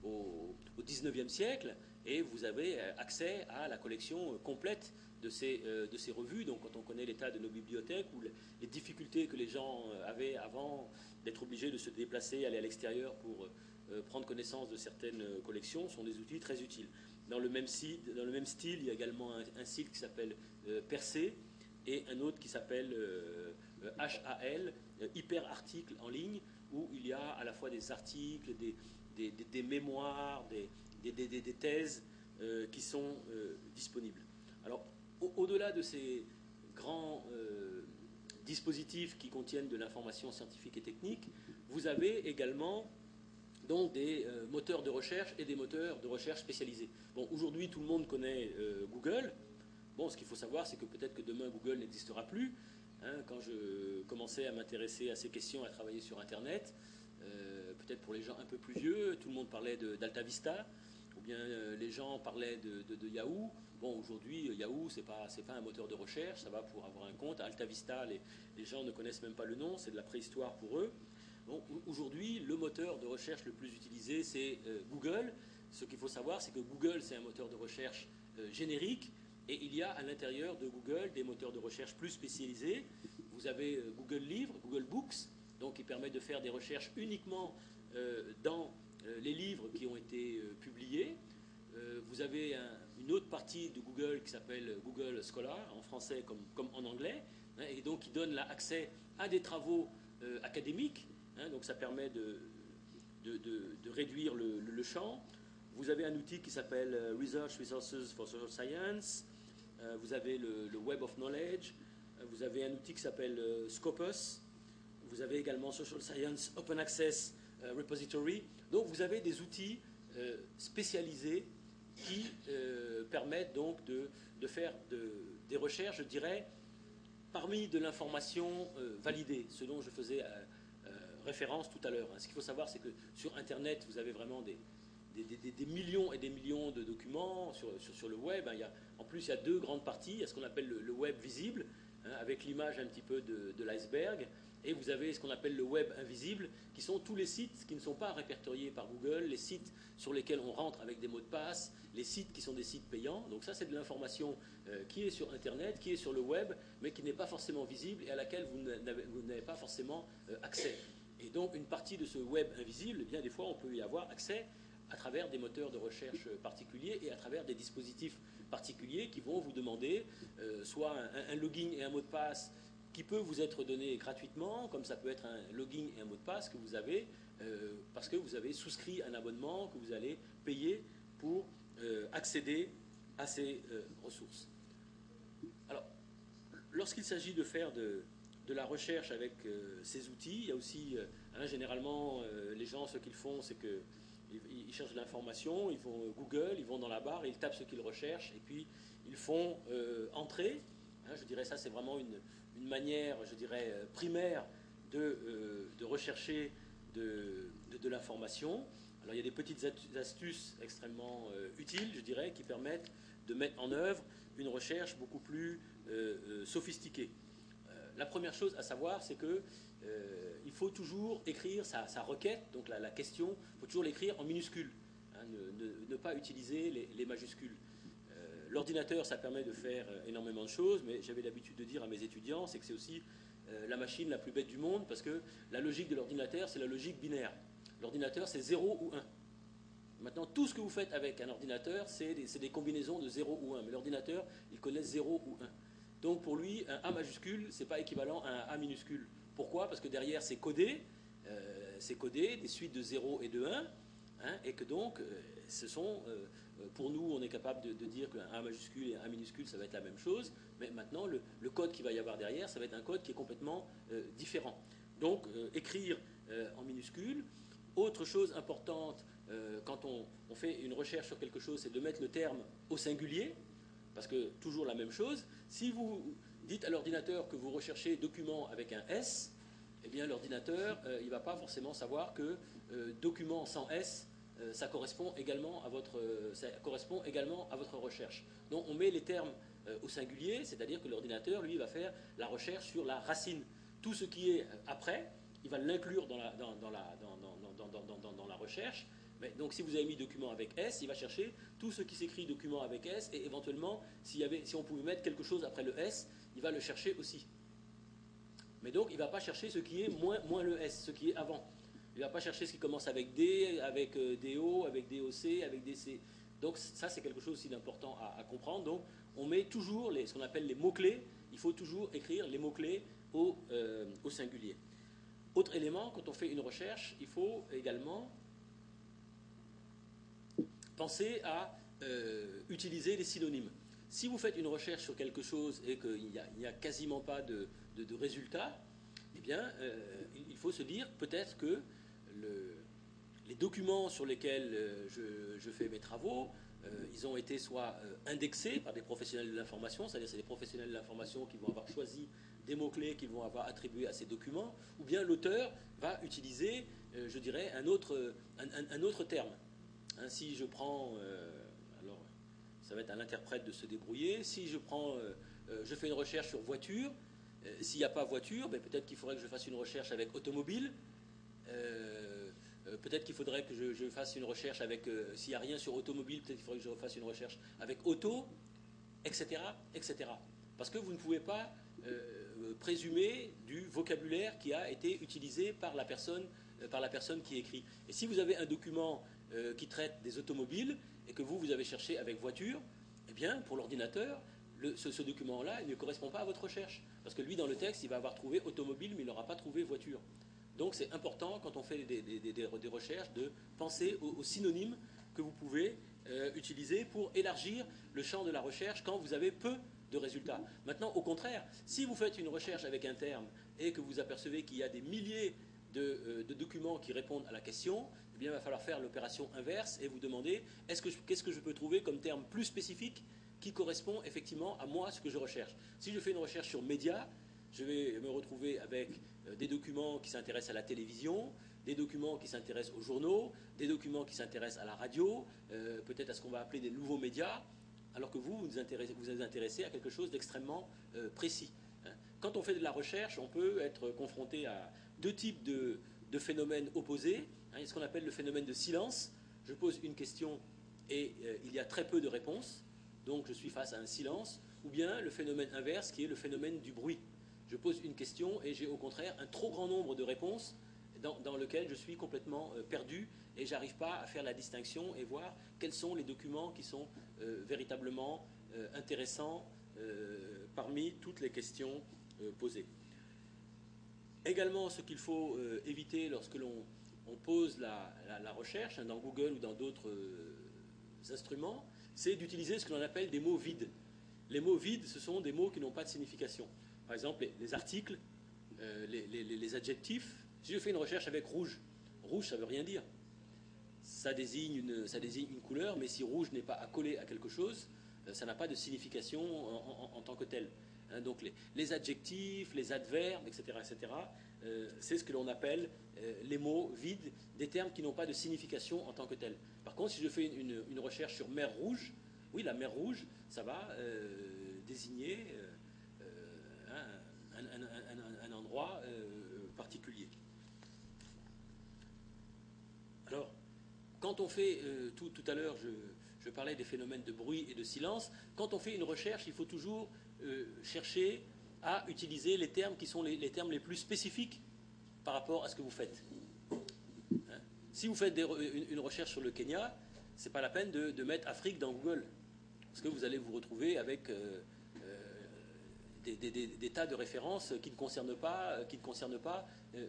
au 19e siècle, et vous avez accès à la collection complète de ces revues. Donc quand on connaît l'état de nos bibliothèques ou les difficultés que les gens avaient avant d'être obligés de se déplacer, aller à l'extérieur pour prendre connaissance de certaines collections, sont des outils très utiles. Dans le même style, il y a également un site qui s'appelle Percé, et un autre qui s'appelle HAL, Hyper Articles en ligne, où il y a à la fois des articles, des mémoires, des thèses qui sont disponibles. Alors, au-delà de ces grands dispositifs qui contiennent de l'information scientifique et technique, vous avez également donc des moteurs de recherche et des moteurs de recherche spécialisés. Bon, aujourd'hui, tout le monde connaît Google. Bon, ce qu'il faut savoir, c'est que peut-être que demain, Google n'existera plus. Hein, quand je commençais à m'intéresser à ces questions, à travailler sur Internet, peut-être pour les gens un peu plus vieux, tout le monde parlait d'Alta Vista, ou bien les gens parlaient de Yahoo. Bon, aujourd'hui, Yahoo, c'est pas un moteur de recherche, ça va pour avoir un compte. Alta Vista, les gens ne connaissent même pas le nom, c'est de la préhistoire pour eux. Bon, aujourd'hui, le moteur de recherche le plus utilisé, c'est Google. Ce qu'il faut savoir, c'est que Google, c'est un moteur de recherche générique, et il y a à l'intérieur de Google des moteurs de recherche plus spécialisés. Vous avez Google Livres, Google Books, donc qui permet de faire des recherches uniquement dans les livres qui ont été publiés. Vous avez une autre partie de Google qui s'appelle Google Scholar, en français comme en anglais, hein, et donc qui donne accès à des travaux académiques. Hein, donc ça permet de réduire le champ. Vous avez un outil qui s'appelle Research Resources for Social Science. Vous avez le Web of Knowledge. Vous avez un outil qui s'appelle Scopus. Vous avez également Social Science Open Access Repository. Donc vous avez des outils spécialisés qui permettent donc de faire des recherches, je dirais, parmi de l'information validée, ce dont je faisais référence tout à l'heure. Ce qu'il faut savoir, c'est que sur Internet, vous avez vraiment des millions et des millions de documents sur le web. En plus, il y a deux grandes parties. Il y a ce qu'on appelle le web visible, hein, avec l'image un petit peu de l'iceberg. Et vous avez ce qu'on appelle le web invisible, qui sont tous les sites qui ne sont pas répertoriés par Google, les sites sur lesquels on rentre avec des mots de passe, les sites qui sont des sites payants. Donc ça, c'est de l'information qui est sur Internet, qui est sur le web, mais qui n'est pas forcément visible et à laquelle vous n'avez pas forcément accès. Et donc, une partie de ce web invisible, eh bien, des fois, on peut y avoir accès à travers des moteurs de recherche particuliers et à travers des dispositifs particuliers qui vont vous demander soit un login et un mot de passe qui peut vous être donné gratuitement, comme ça peut être un login et un mot de passe que vous avez parce que vous avez souscrit un abonnement que vous allez payer pour accéder à ces ressources. Alors, lorsqu'il s'agit de faire de la recherche avec ces outils, il y a aussi, généralement, les gens, ce qu'ils font, c'est qu'ils cherchent de l'information, ils vont Google, ils vont dans la barre, ils tapent ce qu'ils recherchent, et puis ils font entrer. Hein, je dirais ça, c'est vraiment une manière, je dirais, primaire de rechercher de l'information. Alors il y a des petites astuces extrêmement utiles, je dirais, qui permettent de mettre en œuvre une recherche beaucoup plus sophistiquée. La première chose à savoir, c'est que il faut toujours écrire sa requête, donc la question, il faut toujours l'écrire en minuscules, hein, ne pas utiliser les majuscules. L'ordinateur, ça permet de faire énormément de choses, mais j'avais l'habitude de dire à mes étudiants, c'est que c'est aussi la machine la plus bête du monde, parce que la logique de l'ordinateur, c'est la logique binaire. L'ordinateur, c'est 0 ou 1. Maintenant, tout ce que vous faites avec un ordinateur, c'est des combinaisons de 0 ou 1. Mais l'ordinateur, il connaît 0 ou 1. Donc pour lui, un A majuscule, ce n'est pas équivalent à un A minuscule. Pourquoi? Parce que derrière, c'est codé, des suites de 0 et de 1, hein, et que donc, ce sont... pour nous, on est capable de dire qu'un A majuscule et un A minuscule, ça va être la même chose, mais maintenant, le code qu'il va y avoir derrière, ça va être un code qui est complètement différent. Donc, écrire en minuscule. Autre chose importante, quand on fait une recherche sur quelque chose, c'est de mettre le terme au singulier, parce que toujours la même chose. Si vous dites à l'ordinateur que vous recherchez document avec un S, eh bien l'ordinateur, il ne va pas forcément savoir que document sans S, ça correspond également à votre recherche. Donc on met les termes au singulier, c'est-à-dire que l'ordinateur, lui, va faire la recherche sur la racine. Tout ce qui est après, il va l'inclure dans la recherche. Mais donc si vous avez mis document avec S, il va chercher tout ce qui s'écrit document avec S, et éventuellement, si on pouvait mettre quelque chose après le S, il va le chercher aussi. Mais donc il ne va pas chercher ce qui est moins le S, ce qui est avant. Il ne va pas chercher ce qui commence avec D, avec DO, avec DOC, avec DC. Donc ça, c'est quelque chose aussi d'important à comprendre. Donc on met toujours ce qu'on appelle les mots-clés. Il faut toujours écrire les mots-clés au singulier. Autre élément, quand on fait une recherche, il faut également pensez à utiliser les synonymes. Si vous faites une recherche sur quelque chose et qu'il n'y a quasiment pas de résultats, eh bien, il faut se dire peut-être que les documents sur lesquels je fais mes travaux, ils ont été soit indexés par des professionnels de l'information, c'est-à-dire c'est des professionnels de l'information qui vont avoir choisi des mots-clés qu'ils vont avoir attribués à ces documents, ou bien l'auteur va utiliser, je dirais, un autre terme. Hein, si je prends, alors ça va être à l'interprète de se débrouiller, si je fais une recherche sur voiture, s'il n'y a pas voiture, ben peut-être qu'il faudrait que je fasse une recherche avec automobile, peut-être qu'il faudrait que je fasse une recherche avec, s'il n'y a rien sur automobile, peut-être qu'il faudrait que je fasse une recherche avec auto, etc., etc. Parce que vous ne pouvez pas présumer du vocabulaire qui a été utilisé par la personne qui écrit. Et si vous avez un document qui traite des automobiles et que vous avez cherché avec voiture, eh bien, pour l'ordinateur, ce document-là ne correspond pas à votre recherche. Parce que lui, dans le texte, il va avoir trouvé automobile, mais il n'aura pas trouvé voiture. Donc c'est important, quand on fait des recherches, de penser aux synonymes que vous pouvez utiliser pour élargir le champ de la recherche quand vous avez peu de résultats. Maintenant, au contraire, si vous faites une recherche avec un terme et que vous apercevez qu'il y a des milliers de documents qui répondent à la question, eh bien, il va falloir faire l'opération inverse et vous demander qu'est-ce que je peux trouver comme terme plus spécifique qui correspond effectivement à moi, ce que je recherche. Si je fais une recherche sur médias, je vais me retrouver avec des documents qui s'intéressent à la télévision, des documents qui s'intéressent aux journaux, des documents qui s'intéressent à la radio, peut-être à ce qu'on va appeler des nouveaux médias, alors que vous êtes intéressé à quelque chose d'extrêmement précis. Quand on fait de la recherche, on peut être confronté à deux types de phénomènes opposés. Il y a ce qu'on appelle le phénomène de silence. Je pose une question et il y a très peu de réponses, donc je suis face à un silence. Ou bien le phénomène inverse qui est le phénomène du bruit. Je pose une question et j'ai au contraire un trop grand nombre de réponses dans lequel je suis complètement perdu et je n'arrive pas à faire la distinction et voir quels sont les documents qui sont véritablement intéressants parmi toutes les questions posées. Également, ce qu'il faut éviter lorsque l'on pose la recherche dans Google ou dans d'autres instruments, c'est d'utiliser ce que l'on appelle des mots vides. Les mots vides, ce sont des mots qui n'ont pas de signification. Par exemple, les articles, les adjectifs. Si je fais une recherche avec rouge, rouge, ça ne veut rien dire. Ça désigne une couleur, mais si rouge n'est pas accolé à quelque chose, ça n'a pas de signification en tant que tel. Hein, donc les adjectifs, les adverbes, etc., c'est ce que l'on appelle les mots vides, des termes qui n'ont pas de signification en tant que tel. Par contre, si je fais une recherche sur mer rouge, oui, la mer rouge, ça va désigner un endroit particulier. Alors, quand on fait, tout à l'heure, je parlais des phénomènes de bruit et de silence, quand on fait une recherche, il faut toujours chercher à utiliser les termes qui sont les termes les plus spécifiques par rapport à ce que vous faites. Hein? Si vous faites une recherche sur le Kenya, ce n'est pas la peine de mettre Afrique dans Google, parce que vous allez vous retrouver avec des tas de références qui ne concernent pas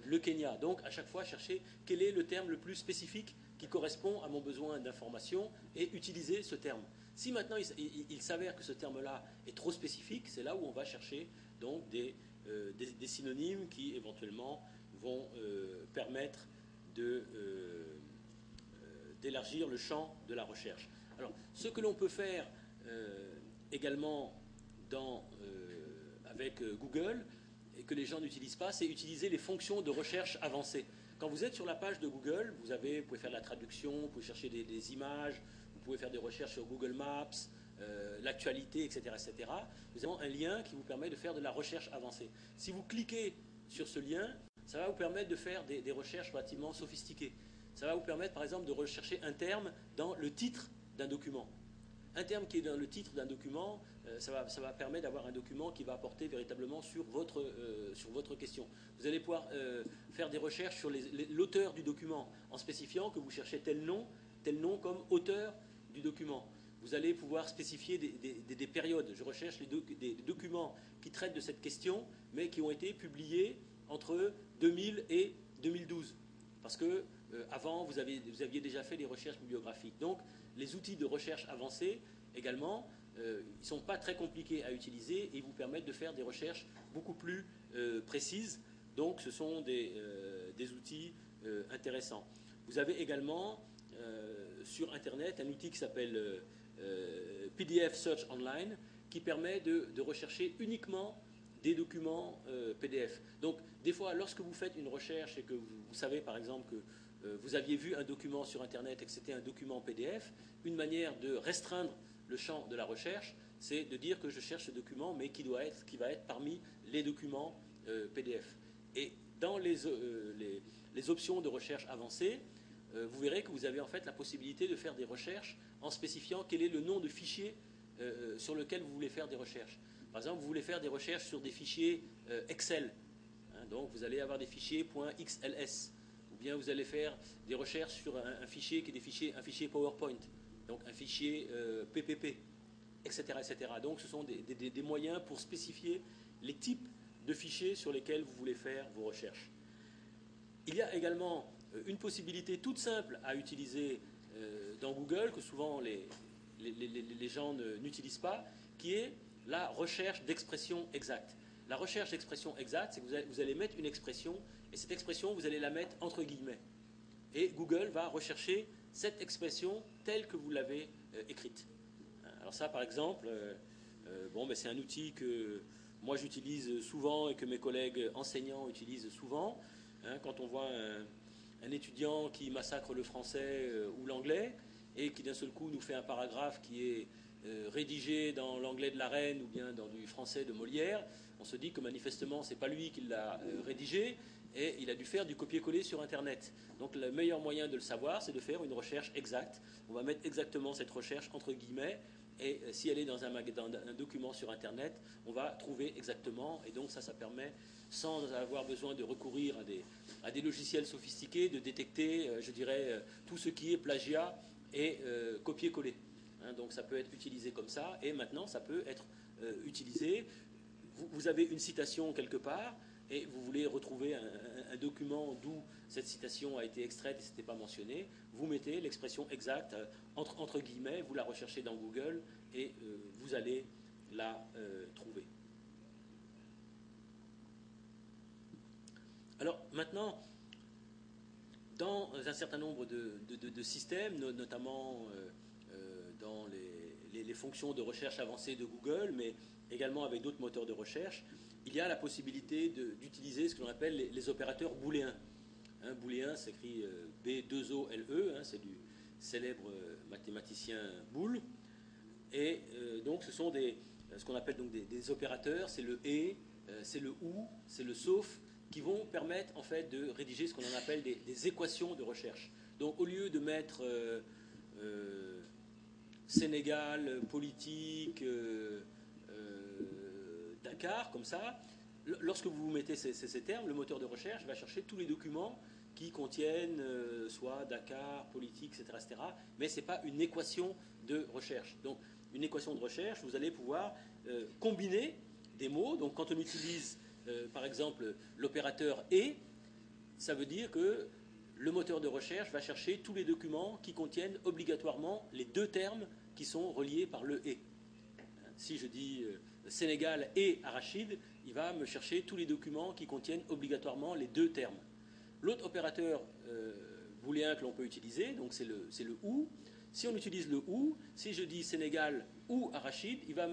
le Kenya. Donc, à chaque fois, chercher quel est le terme le plus spécifique qui correspond à mon besoin d'information et utiliser ce terme. Si maintenant il s'avère que ce terme-là est trop spécifique, c'est là où on va chercher donc des synonymes qui éventuellement vont permettre d'élargir le champ de la recherche. Alors, ce que l'on peut faire également avec Google, et que les gens n'utilisent pas, c'est utiliser les fonctions de recherche avancées. Quand vous êtes sur la page de Google, vous pouvez faire de la traduction, vous pouvez chercher des images, vous pouvez faire des recherches sur Google Maps, l'actualité, etc., etc. Vous avez un lien qui vous permet de faire de la recherche avancée. Si vous cliquez sur ce lien, ça va vous permettre de faire des recherches relativement sophistiquées. Ça va vous permettre, par exemple, de rechercher un terme dans le titre d'un document. Un terme qui est dans le titre d'un document, ça va permettre d'avoir un document qui va apporter véritablement sur votre question. Vous allez pouvoir faire des recherches sur l'auteur du document en spécifiant que vous cherchez tel nom comme auteur du document. Vous allez pouvoir spécifier des périodes. Je recherche des documents qui traitent de cette question, mais qui ont été publiés entre 2000 et 2012. Parce que avant, vous aviez déjà fait des recherches bibliographiques. Donc, les outils de recherche avancés, également, ils ne sont pas très compliqués à utiliser et vous permettent de faire des recherches beaucoup plus précises. Donc, ce sont des outils intéressants. Vous avez également sur Internet un outil qui s'appelle PDF Search Online, qui permet de rechercher uniquement des documents PDF. Donc, des fois, lorsque vous faites une recherche et que vous savez, par exemple, que vous aviez vu un document sur Internet et que c'était un document PDF, une manière de restreindre le champ de la recherche, c'est de dire que je cherche ce document, mais qui va être parmi les documents PDF. Et dans les options de recherche avancées, vous verrez que vous avez en fait la possibilité de faire des recherches en spécifiant quel est le nom de fichier sur lequel vous voulez faire des recherches. Par exemple, vous voulez faire des recherches sur des fichiers Excel. Donc, vous allez avoir des fichiers .xls. Ou bien vous allez faire des recherches sur un fichier qui est un fichier PowerPoint. Donc, un fichier PPP, etc., etc. Donc, ce sont des moyens pour spécifier les types de fichiers sur lesquels vous voulez faire vos recherches. Il y a également une possibilité toute simple à utiliser dans Google, que souvent les gens n'utilisent pas, qui est la recherche d'expression exacte. La recherche d'expression exacte, c'est que vous allez mettre une expression, et cette expression, vous allez la mettre entre guillemets. Et Google va rechercher cette expression telle que vous l'avez écrite. Alors ça, par exemple, c'est un outil que moi j'utilise souvent et que mes collègues enseignants utilisent souvent. Quand on voit un étudiant qui massacre le français ou l'anglais et qui d'un seul coup nous fait un paragraphe qui est rédigé dans l'anglais de la Reine ou bien dans du français de Molière, on se dit que manifestement c'est pas lui qui l'a rédigé et il a dû faire du copier-coller sur Internet. Donc le meilleur moyen de le savoir, c'est de faire une recherche exacte. On va mettre exactement cette recherche entre guillemets, et si elle est dans un document sur Internet, on va trouver exactement, et donc ça permet, sans avoir besoin de recourir à des logiciels sophistiqués, de détecter, je dirais, tout ce qui est plagiat et copier-coller. Donc ça peut être utilisé comme ça, et maintenant ça peut être utilisé. Vous avez une citation quelque part, et vous voulez retrouver un document d'où cette citation a été extraite et ce n'était pas mentionné, vous mettez l'expression exacte entre guillemets, vous la recherchez dans Google et vous allez la trouver. Alors maintenant, dans un certain nombre de systèmes, notamment dans les fonctions de recherche avancées de Google, mais également avec d'autres moteurs de recherche, il y a la possibilité d'utiliser ce que l'on appelle les opérateurs booléens. Booléen s'écrit B2OLE, c'est du célèbre mathématicien Boole. Et donc ce sont ce qu'on appelle donc des opérateurs, c'est le et, c'est le ou, c'est le sauf, qui vont permettre en fait de rédiger ce qu'on appelle des équations de recherche. Donc au lieu de mettre Sénégal, politique, Dakar, comme ça, lorsque vous mettez ces termes, le moteur de recherche va chercher tous les documents qui contiennent soit Dakar, politique, etc. Mais ce n'est pas une équation de recherche. Donc une équation de recherche, vous allez pouvoir combiner des mots. Donc quand on utilise par exemple l'opérateur « et », ça veut dire que le moteur de recherche va chercher tous les documents qui contiennent obligatoirement les deux termes qui sont reliés par le « et ». Si je dis Sénégal et arachide, il va me chercher tous les documents qui contiennent obligatoirement les deux termes. L'autre opérateur booléen que l'on peut utiliser, donc c'est le ou. Si on utilise le ou, si je dis Sénégal ou arachide, il va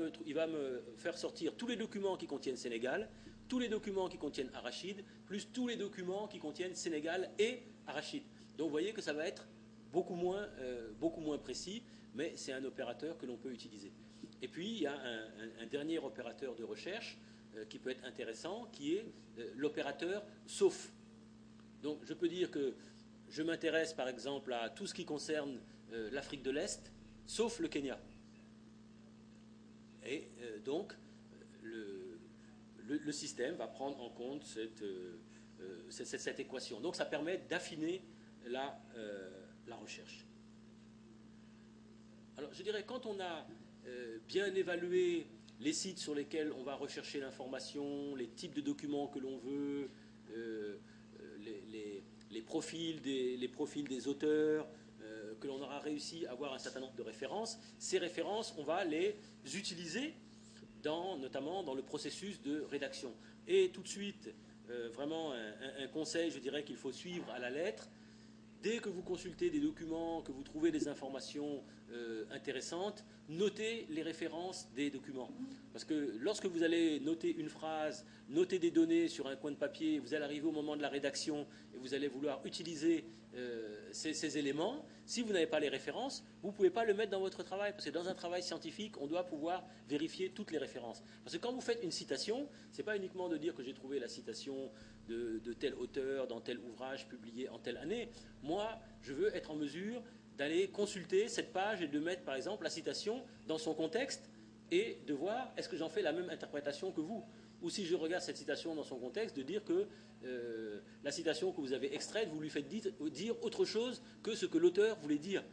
me faire sortir tous les documents qui contiennent Sénégal, tous les documents qui contiennent arachide, plus tous les documents qui contiennent Sénégal et arachide. Donc vous voyez que ça va être beaucoup moins précis, mais c'est un opérateur que l'on peut utiliser. Et puis il y a un dernier opérateur de recherche qui peut être intéressant, qui est l'opérateur sauf. Donc je peux dire que je m'intéresse par exemple à tout ce qui concerne l'Afrique de l'Est, sauf le Kenya. Et donc le système va prendre en compte cette équation. Donc ça permet d'affiner la recherche. Alors je dirais, quand on a bien évalué les sites sur lesquels on va rechercher l'information, les types de documents que l'on veut, les profils des auteurs que l'on aura réussi à avoir un certain nombre de références, ces références, on va les utiliser notamment dans le processus de rédaction. Et tout de suite, vraiment un conseil, je dirais, qu'il faut suivre à la lettre. Dès que vous consultez des documents, que vous trouvez des informations intéressantes, notez les références des documents. Parce que lorsque vous allez noter une phrase, noter des données sur un coin de papier, vous allez arriver au moment de la rédaction et vous allez vouloir utiliser ces éléments. Si vous n'avez pas les références, vous ne pouvez pas le mettre dans votre travail. Parce que dans un travail scientifique, on doit pouvoir vérifier toutes les références. Parce que quand vous faites une citation, ce n'est pas uniquement de dire que j'ai trouvé la citation de tel auteur dans tel ouvrage publié en telle année. Moi, je veux être en mesure d'aller consulter cette page et de mettre, par exemple, la citation dans son contexte et de voir est-ce que j'en fais la même interprétation que vous. Ou si je regarde cette citation dans son contexte, de dire que la citation que vous avez extraite, vous lui faites dire autre chose que ce que l'auteur voulait dire.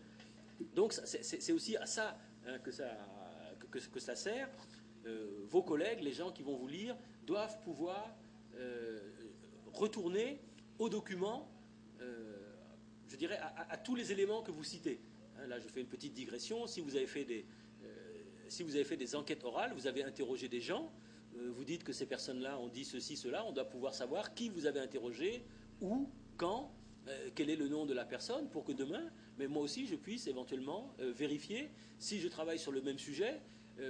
Donc c'est aussi à ça, hein, que ça sert. Vos collègues, les gens qui vont vous lire, doivent pouvoir retourner au document, je dirais, à tous les éléments que vous citez. Hein, là, je fais une petite digression. Si vous avez fait des enquêtes orales, vous avez interrogé des gens, vous dites que ces personnes-là ont dit ceci, cela, on doit pouvoir savoir qui vous avez interrogé, où, quand, quel est le nom de la personne, pour que demain, mais moi aussi, je puisse éventuellement vérifier, si je travaille sur le même sujet,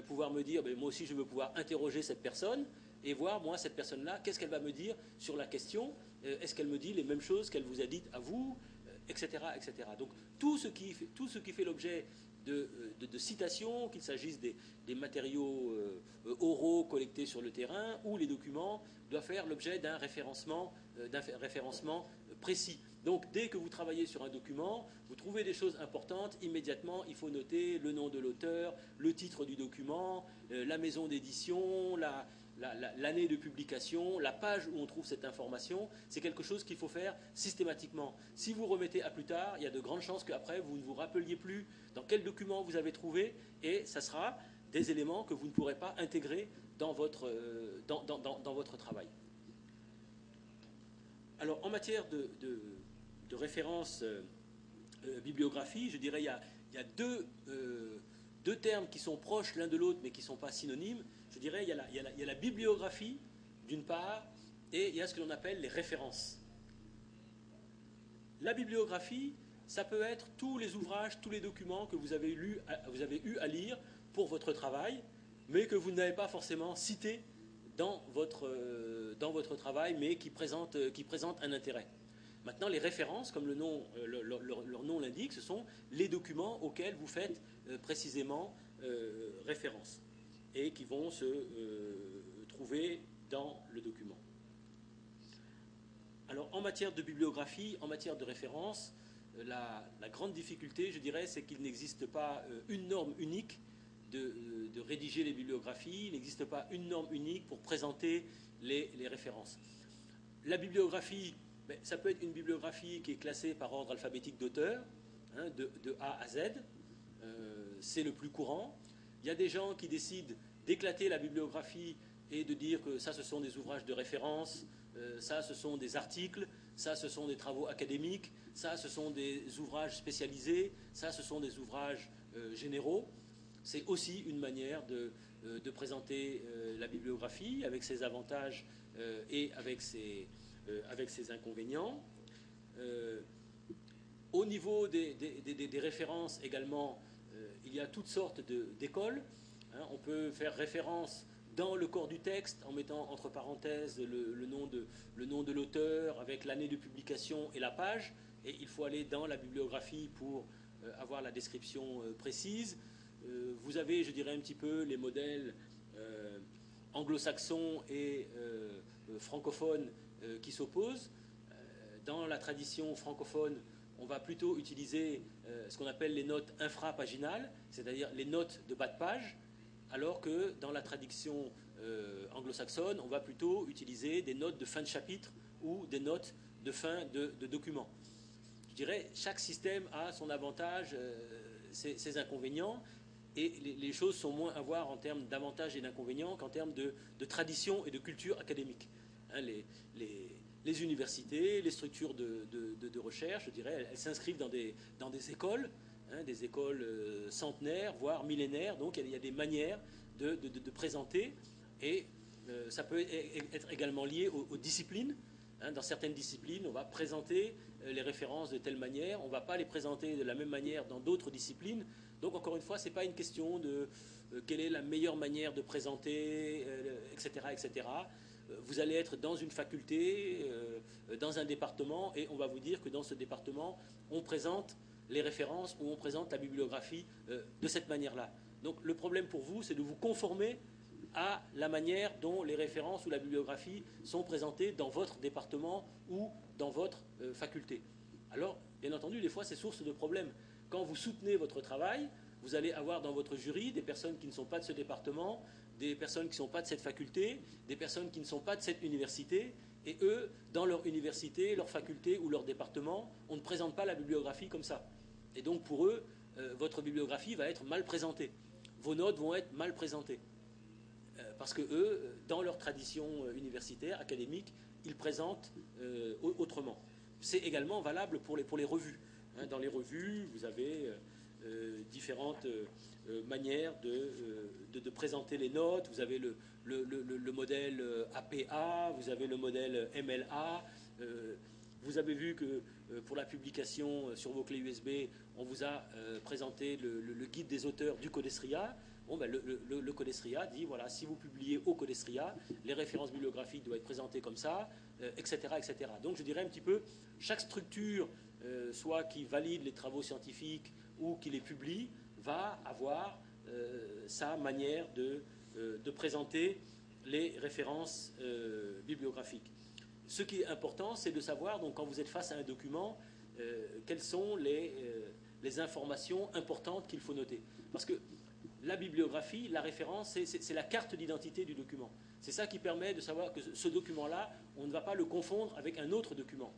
pouvoir me dire, moi aussi, je veux pouvoir interroger cette personne, et voir, moi, cette personne-là, qu'est-ce qu'elle va me dire sur la question, est-ce qu'elle me dit les mêmes choses qu'elle vous a dites à vous, etc., etc. Donc, tout ce qui fait l'objet de citations, qu'il s'agisse des matériaux oraux collectés sur le terrain, ou les documents doivent faire l'objet d'un référencement précis. Donc, dès que vous travaillez sur un document, vous trouvez des choses importantes, immédiatement, il faut noter le nom de l'auteur, le titre du document, la maison d'édition, l'année de publication, la page où on trouve cette information. C'est quelque chose qu'il faut faire systématiquement. Si vous remettez à plus tard, il y a de grandes chances qu'après, vous ne vous rappeliez plus dans quel document vous avez trouvé, et ça sera des éléments que vous ne pourrez pas intégrer dans votre travail. Alors, en matière de référence bibliographie, je dirais il y a deux termes qui sont proches l'un de l'autre, mais qui ne sont pas synonymes. Je dirais il y a la bibliographie, d'une part, et il y a ce que l'on appelle les références. La bibliographie, ça peut être tous les ouvrages, tous les documents que vous avez eu à lire pour votre travail, mais que vous n'avez pas forcément cités dans votre travail, mais qui présentent un intérêt. Maintenant, les références, comme leur nom l'indique, ce sont les documents auxquels vous faites précisément référence et qui vont se trouver dans le document. Alors, en matière de bibliographie, en matière de référence, la grande difficulté, je dirais, c'est qu'il n'existe pas une norme unique de rédiger les bibliographies, il n'existe pas une norme unique pour présenter les références. La bibliographie, ça peut être une bibliographie qui est classée par ordre alphabétique d'auteur, hein, de A à Z, c'est le plus courant. Il y a des gens qui décident d'éclater la bibliographie et de dire que ça, ce sont des ouvrages de référence, ça, ce sont des articles, ça, ce sont des travaux académiques, ça, ce sont des ouvrages spécialisés, ça, ce sont des ouvrages généraux. C'est aussi une manière de présenter la bibliographie avec ses avantages et avec ses inconvénients. Au niveau des références également, il y a toutes sortes d'écoles. Hein, on peut faire référence dans le corps du texte en mettant entre parenthèses le nom de l'auteur avec l'année de publication et la page. Et il faut aller dans la bibliographie pour avoir la description précise. Vous avez, je dirais, un petit peu les modèles anglo-saxons et francophones qui s'opposent. Dans la tradition francophone, on va plutôt utiliser ce qu'on appelle les notes infrapaginales, c'est-à-dire les notes de bas de page, alors que dans la tradition anglo-saxonne, on va plutôt utiliser des notes de fin de chapitre ou des notes de fin de document. Je dirais, chaque système a son avantage, ses inconvénients, et les choses sont moins à voir en termes d'avantages et d'inconvénients qu'en termes de tradition et de culture académique. Hein, les universités, les structures de recherche, je dirais, elles s'inscrivent dans des écoles hein, des écoles centenaires, voire millénaires. Donc il y a des manières de présenter, et ça peut être également lié aux disciplines. Hein, dans certaines disciplines, on va présenter les références de telle manière, on ne va pas les présenter de la même manière dans d'autres disciplines. Donc encore une fois, ce n'est pas une question de quelle est la meilleure manière de présenter, etc., etc. Vous allez être dans une faculté, dans un département, et on va vous dire que dans ce département, on présente les références ou on présente la bibliographie de cette manière-là. Donc le problème pour vous, c'est de vous conformer à la manière dont les références ou la bibliographie sont présentées dans votre département ou dans votre faculté. Alors, bien entendu, des fois, c'est source de problèmes. Quand vous soutenez votre travail, vous allez avoir dans votre jury des personnes qui ne sont pas de ce département, des personnes qui ne sont pas de cette faculté, des personnes qui ne sont pas de cette université, et eux, dans leur université, leur faculté ou leur département, on ne présente pas la bibliographie comme ça. Et donc, pour eux, votre bibliographie va être mal présentée. Vos notes vont être mal présentées. Parce que eux, dans leur tradition universitaire, académique, ils présentent autrement. C'est également valable pour les revues. Hein, dans les revues, vous avez différentes manières de présenter les notes. Vous avez le modèle APA, vous avez le modèle MLA. Vous avez vu que pour la publication sur vos clés USB, on vous a présenté le guide des auteurs du Codesria. Bon, ben, le Codesria dit, voilà, si vous publiez au Codesria, les références bibliographiques doivent être présentées comme ça, etc., etc. Donc je dirais un petit peu, chaque structure, soit qui valide les travaux scientifiques ou qui les publie, va avoir sa manière de présenter les références bibliographiques. Ce qui est important, c'est de savoir, donc, quand vous êtes face à un document, quelles sont les informations importantes qu'il faut noter. Parce que la bibliographie, la référence, c'est la carte d'identité du document. C'est ça qui permet de savoir que ce document-là, on ne va pas le confondre avec un autre document.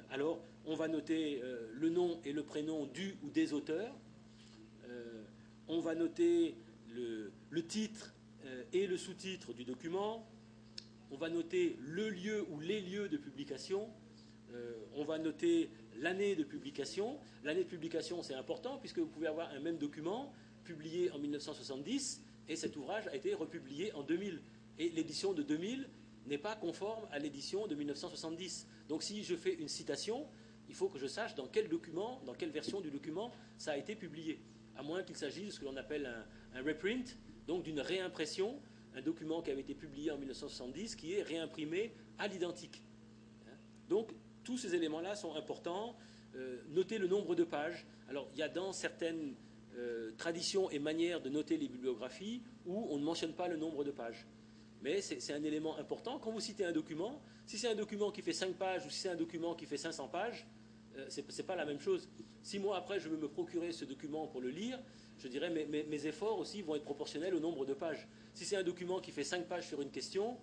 Alors, on va noter le nom et le prénom du ou des auteurs. On va noter le titre et le sous-titre du document. On va noter le lieu ou les lieux de publication. On va noter l'année de publication. L'année de publication, c'est important, puisque vous pouvez avoir un même document publié en 1970, et cet ouvrage a été republié en 2000. Et l'édition de 2000 n'est pas conforme à l'édition de 1970. Donc si je fais une citation, il faut que je sache dans quel document, dans quelle version du document ça a été publié. À moins qu'il s'agisse de ce que l'on appelle un reprint, donc d'une réimpression, un document qui avait été publié en 1970 qui est réimprimé à l'identique. Donc tous ces éléments-là sont importants. Noter le nombre de pages. Alors il y a dans certaines traditions et manières de noter les bibliographies où on ne mentionne pas le nombre de pages. Mais c'est un élément important. Quand vous citez un document, si c'est un document qui fait 5 pages ou si c'est un document qui fait 500 pages, ce n'est pas la même chose. Si moi, après, je veux me procurer ce document pour le lire, je dirais mes efforts aussi vont être proportionnels au nombre de pages. Si c'est un document qui fait 5 pages sur une question,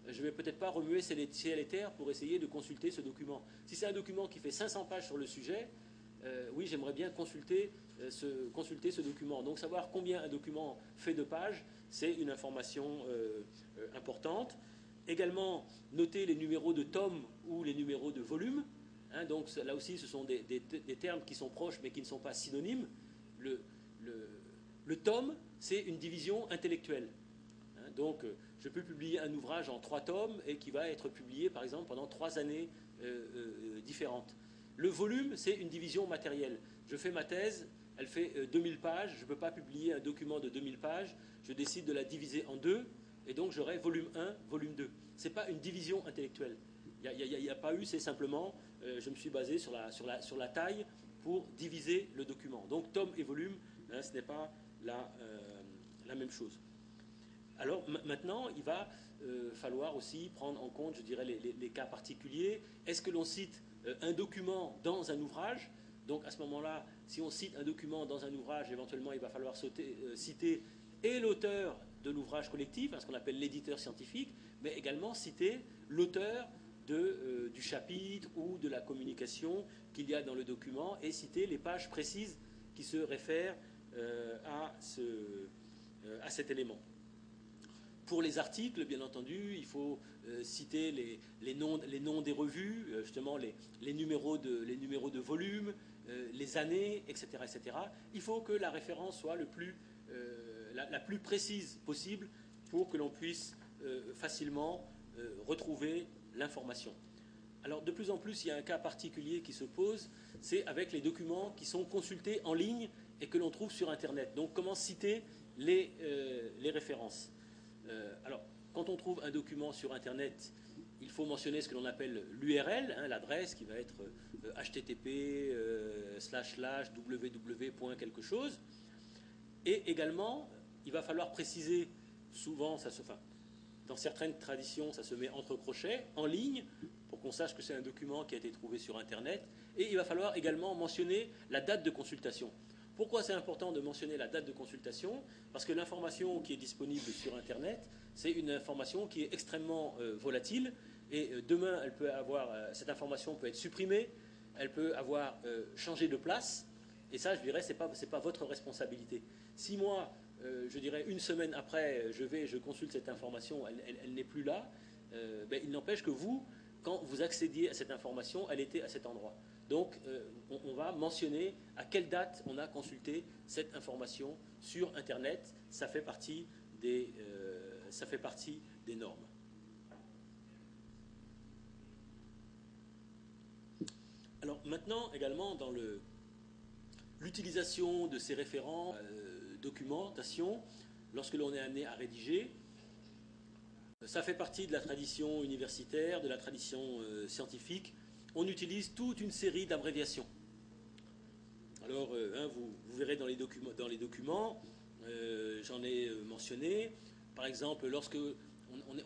je ne vais peut-être pas remuer ciel et terre pour essayer de consulter ce document. Si c'est un document qui fait 500 pages sur le sujet, oui, j'aimerais bien consulter ce document. Donc savoir combien un document fait de pages, c'est une information importante. Également, noter les numéros de tomes ou les numéros de volumes. Hein, donc là aussi, ce sont des termes qui sont proches mais qui ne sont pas synonymes. Le tome, c'est une division intellectuelle. Hein, donc je peux publier un ouvrage en 3 tomes et qui va être publié, par exemple, pendant 3 années différentes. Le volume, c'est une division matérielle. Je fais ma thèse, elle fait 2000 pages, je ne peux pas publier un document de 2000 pages, je décide de la diviser en 2, et donc j'aurai volume 1, volume 2. Ce n'est pas une division intellectuelle. Il n'y a pas eu, c'est simplement, je me suis basé sur la taille pour diviser le document. Donc tome et volume, hein, ce n'est pas la même chose. Alors maintenant, il va falloir aussi prendre en compte, je dirais, les cas particuliers. Est-ce que l'on cite un document dans un ouvrage? Donc à ce moment-là, si on cite un document dans un ouvrage, éventuellement il va falloir citer et l'auteur de l'ouvrage collectif, hein, ce qu'on appelle l'éditeur scientifique, mais également citer l'auteur du chapitre ou de la communication qu'il y a dans le document et citer les pages précises qui se réfèrent à cet élément. Pour les articles, bien entendu, il faut citer les noms des revues, justement les numéros de volume, les années, etc., etc. Il faut que la référence soit la plus précise possible pour que l'on puisse facilement retrouver l'information. Alors de plus en plus, il y a un cas particulier qui se pose, c'est avec les documents qui sont consultés en ligne et que l'on trouve sur Internet. Donc comment citer les références. Alors quand on trouve un document sur Internet, il faut mentionner ce que l'on appelle l'URL, l'adresse qui va être http://www. quelque chose. Et également, il va falloir préciser, souvent, dans certaines traditions, ça se met entre crochets, en ligne, pour qu'on sache que c'est un document qui a été trouvé sur Internet. Et il va falloir également mentionner la date de consultation. Pourquoi c'est important de mentionner la date de consultation? Parce que l'information qui est disponible sur Internet, c'est une information qui est extrêmement volatile. Et demain, cette information peut être supprimée, elle peut avoir changé de place. Et ça, je dirais, c'est pas votre responsabilité. Si moi, je dirais, une semaine après, je consulte cette information, elle n'est plus là, il n'empêche que vous, quand vous accédiez à cette information, elle était à cet endroit. Donc, on va mentionner à quelle date on a consulté cette information sur Internet. Ça fait partie des normes. Alors maintenant, également, dans l'utilisation de ces référents, documentation, lorsque l'on est amené à rédiger, ça fait partie de la tradition universitaire, de la tradition scientifique. On utilise toute une série d'abréviations. Alors, vous verrez dans les documents, j'en ai mentionné. Par exemple, lorsque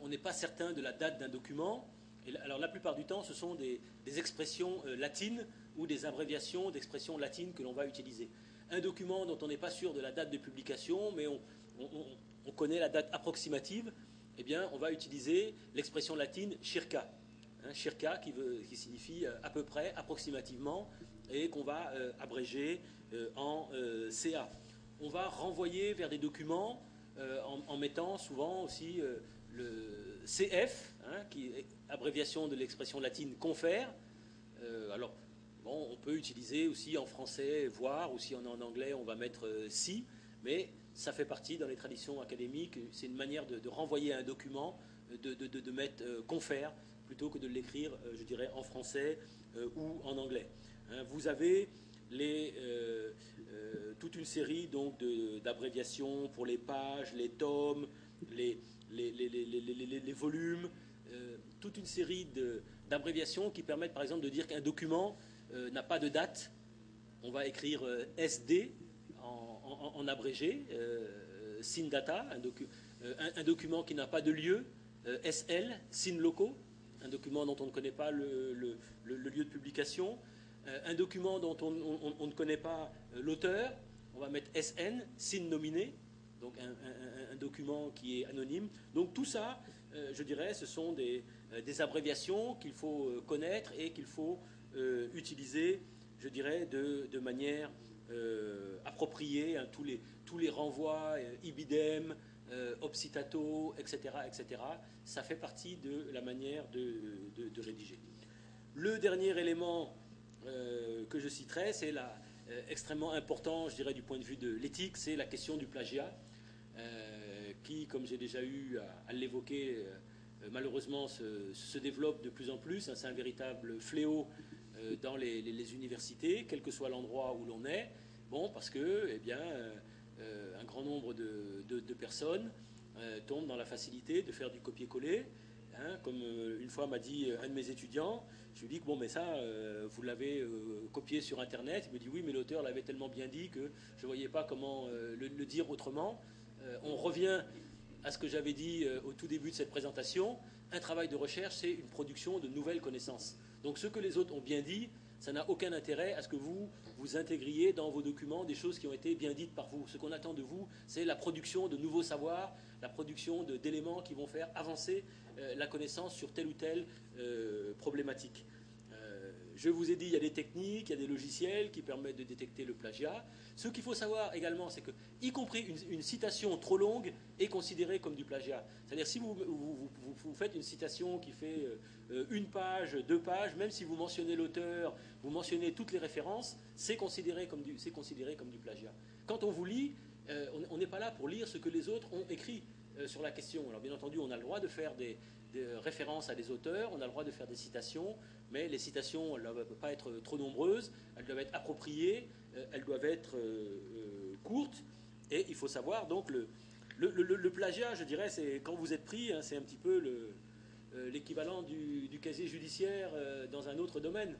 on n'est pas certain de la date d'un document, alors la plupart du temps, ce sont des expressions latines ou des abréviations d'expressions latines que l'on va utiliser. Un document dont on n'est pas sûr de la date de publication, mais on connaît la date approximative, eh bien, on va utiliser l'expression latine circa. Circa qui signifie à peu près, approximativement, et qu'on va abréger en CA. On va renvoyer vers des documents en mettant souvent aussi le CF, qui est abréviation de l'expression latine confère. Alors, bon, on peut utiliser aussi en français voir, ou si on est en anglais, on va mettre si, mais ça fait partie dans les traditions académiques, c'est une manière de renvoyer un document, de mettre confère, plutôt que de l'écrire, je dirais, en français ou en anglais. Vous avez toute une série donc d'abréviations pour les pages, les tomes, les volumes, toute une série d'abréviations qui permettent par exemple de dire qu'un document n'a pas de date. On va écrire SD en abrégé, sin data, un document qui n'a pas de lieu, SL, sin loco, un document dont on ne connaît pas le lieu de publication, un document dont on ne connaît pas l'auteur, on va mettre SN, sin nominé, donc un document qui est anonyme. Donc tout ça, je dirais, ce sont des abréviations qu'il faut connaître et qu'il faut utiliser, je dirais, de manière appropriée. Tous les renvois, ibidem, obcitato, etc., etc., ça fait partie de la manière de rédiger. Le dernier élément que je citerai, c'est extrêmement important, je dirais, du point de vue de l'éthique, c'est la question du plagiat, qui, comme j'ai déjà eu à l'évoquer, malheureusement se développe de plus en plus. C'est un véritable fléau dans les universités, quel que soit l'endroit où l'on est. Bon, parce que, eh bien, un grand nombre de personnes tombent dans la facilité de faire du copier-coller. Comme une fois m'a dit un de mes étudiants, je lui dis que bon, mais ça, vous l'avez copié sur Internet. Il me dit oui, mais l'auteur l'avait tellement bien dit que je ne voyais pas comment le dire autrement. On revient à ce que j'avais dit au tout début de cette présentation. Un travail de recherche, c'est une production de nouvelles connaissances. Donc ce que les autres ont bien dit, ça n'a aucun intérêt à ce que vous intégriez dans vos documents des choses qui ont été bien dites par vous. Ce qu'on attend de vous, c'est la production de nouveaux savoirs, la production d'éléments qui vont faire avancer la connaissance sur telle ou telle problématique. je vous ai dit, il y a des techniques, il y a des logiciels qui permettent de détecter le plagiat. Ce qu'il faut savoir également, c'est que, y compris une citation trop longue est considérée comme du plagiat. C'est-à-dire, si vous faites une citation qui fait une page, 2 pages, même si vous mentionnez l'auteur, vous mentionnez toutes les références, c'est considéré comme du plagiat. Quand on vous lit, on n'est pas là pour lire ce que les autres ont écrit sur la question. Alors, bien entendu, on a le droit de faire des références à des auteurs, on a le droit de faire des citations, mais les citations, elles ne doivent pas être trop nombreuses, elles doivent être appropriées, elles doivent être courtes, et il faut savoir, donc, le plagiat, je dirais, c'est quand vous êtes pris, hein, c'est un petit peu l'équivalent du casier judiciaire dans un autre domaine.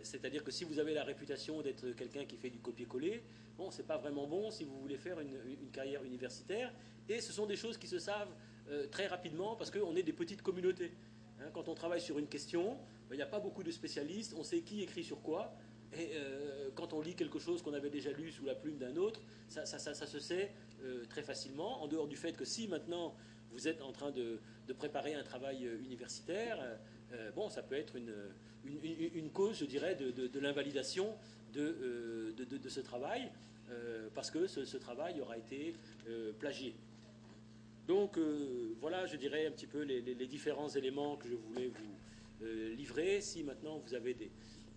C'est-à-dire que si vous avez la réputation d'être quelqu'un qui fait du copier-coller, bon, c'est pas vraiment bon si vous voulez faire une carrière universitaire, et ce sont des choses qui se savent très rapidement parce qu'on est des petites communautés. Hein, quand on travaille sur une question, il n'y a pas beaucoup de spécialistes, on sait qui écrit sur quoi, et quand on lit quelque chose qu'on avait déjà lu sous la plume d'un autre, ça se sait très facilement, en dehors du fait que si maintenant vous êtes en train de préparer un travail universitaire, bon, ça peut être une cause, je dirais, de l'invalidation de ce travail, parce que ce travail aura été plagié. Donc voilà, je dirais un petit peu les différents éléments que je voulais vous livrer. Si maintenant vous avez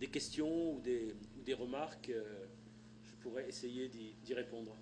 des questions ou des remarques, je pourrais essayer d'y répondre.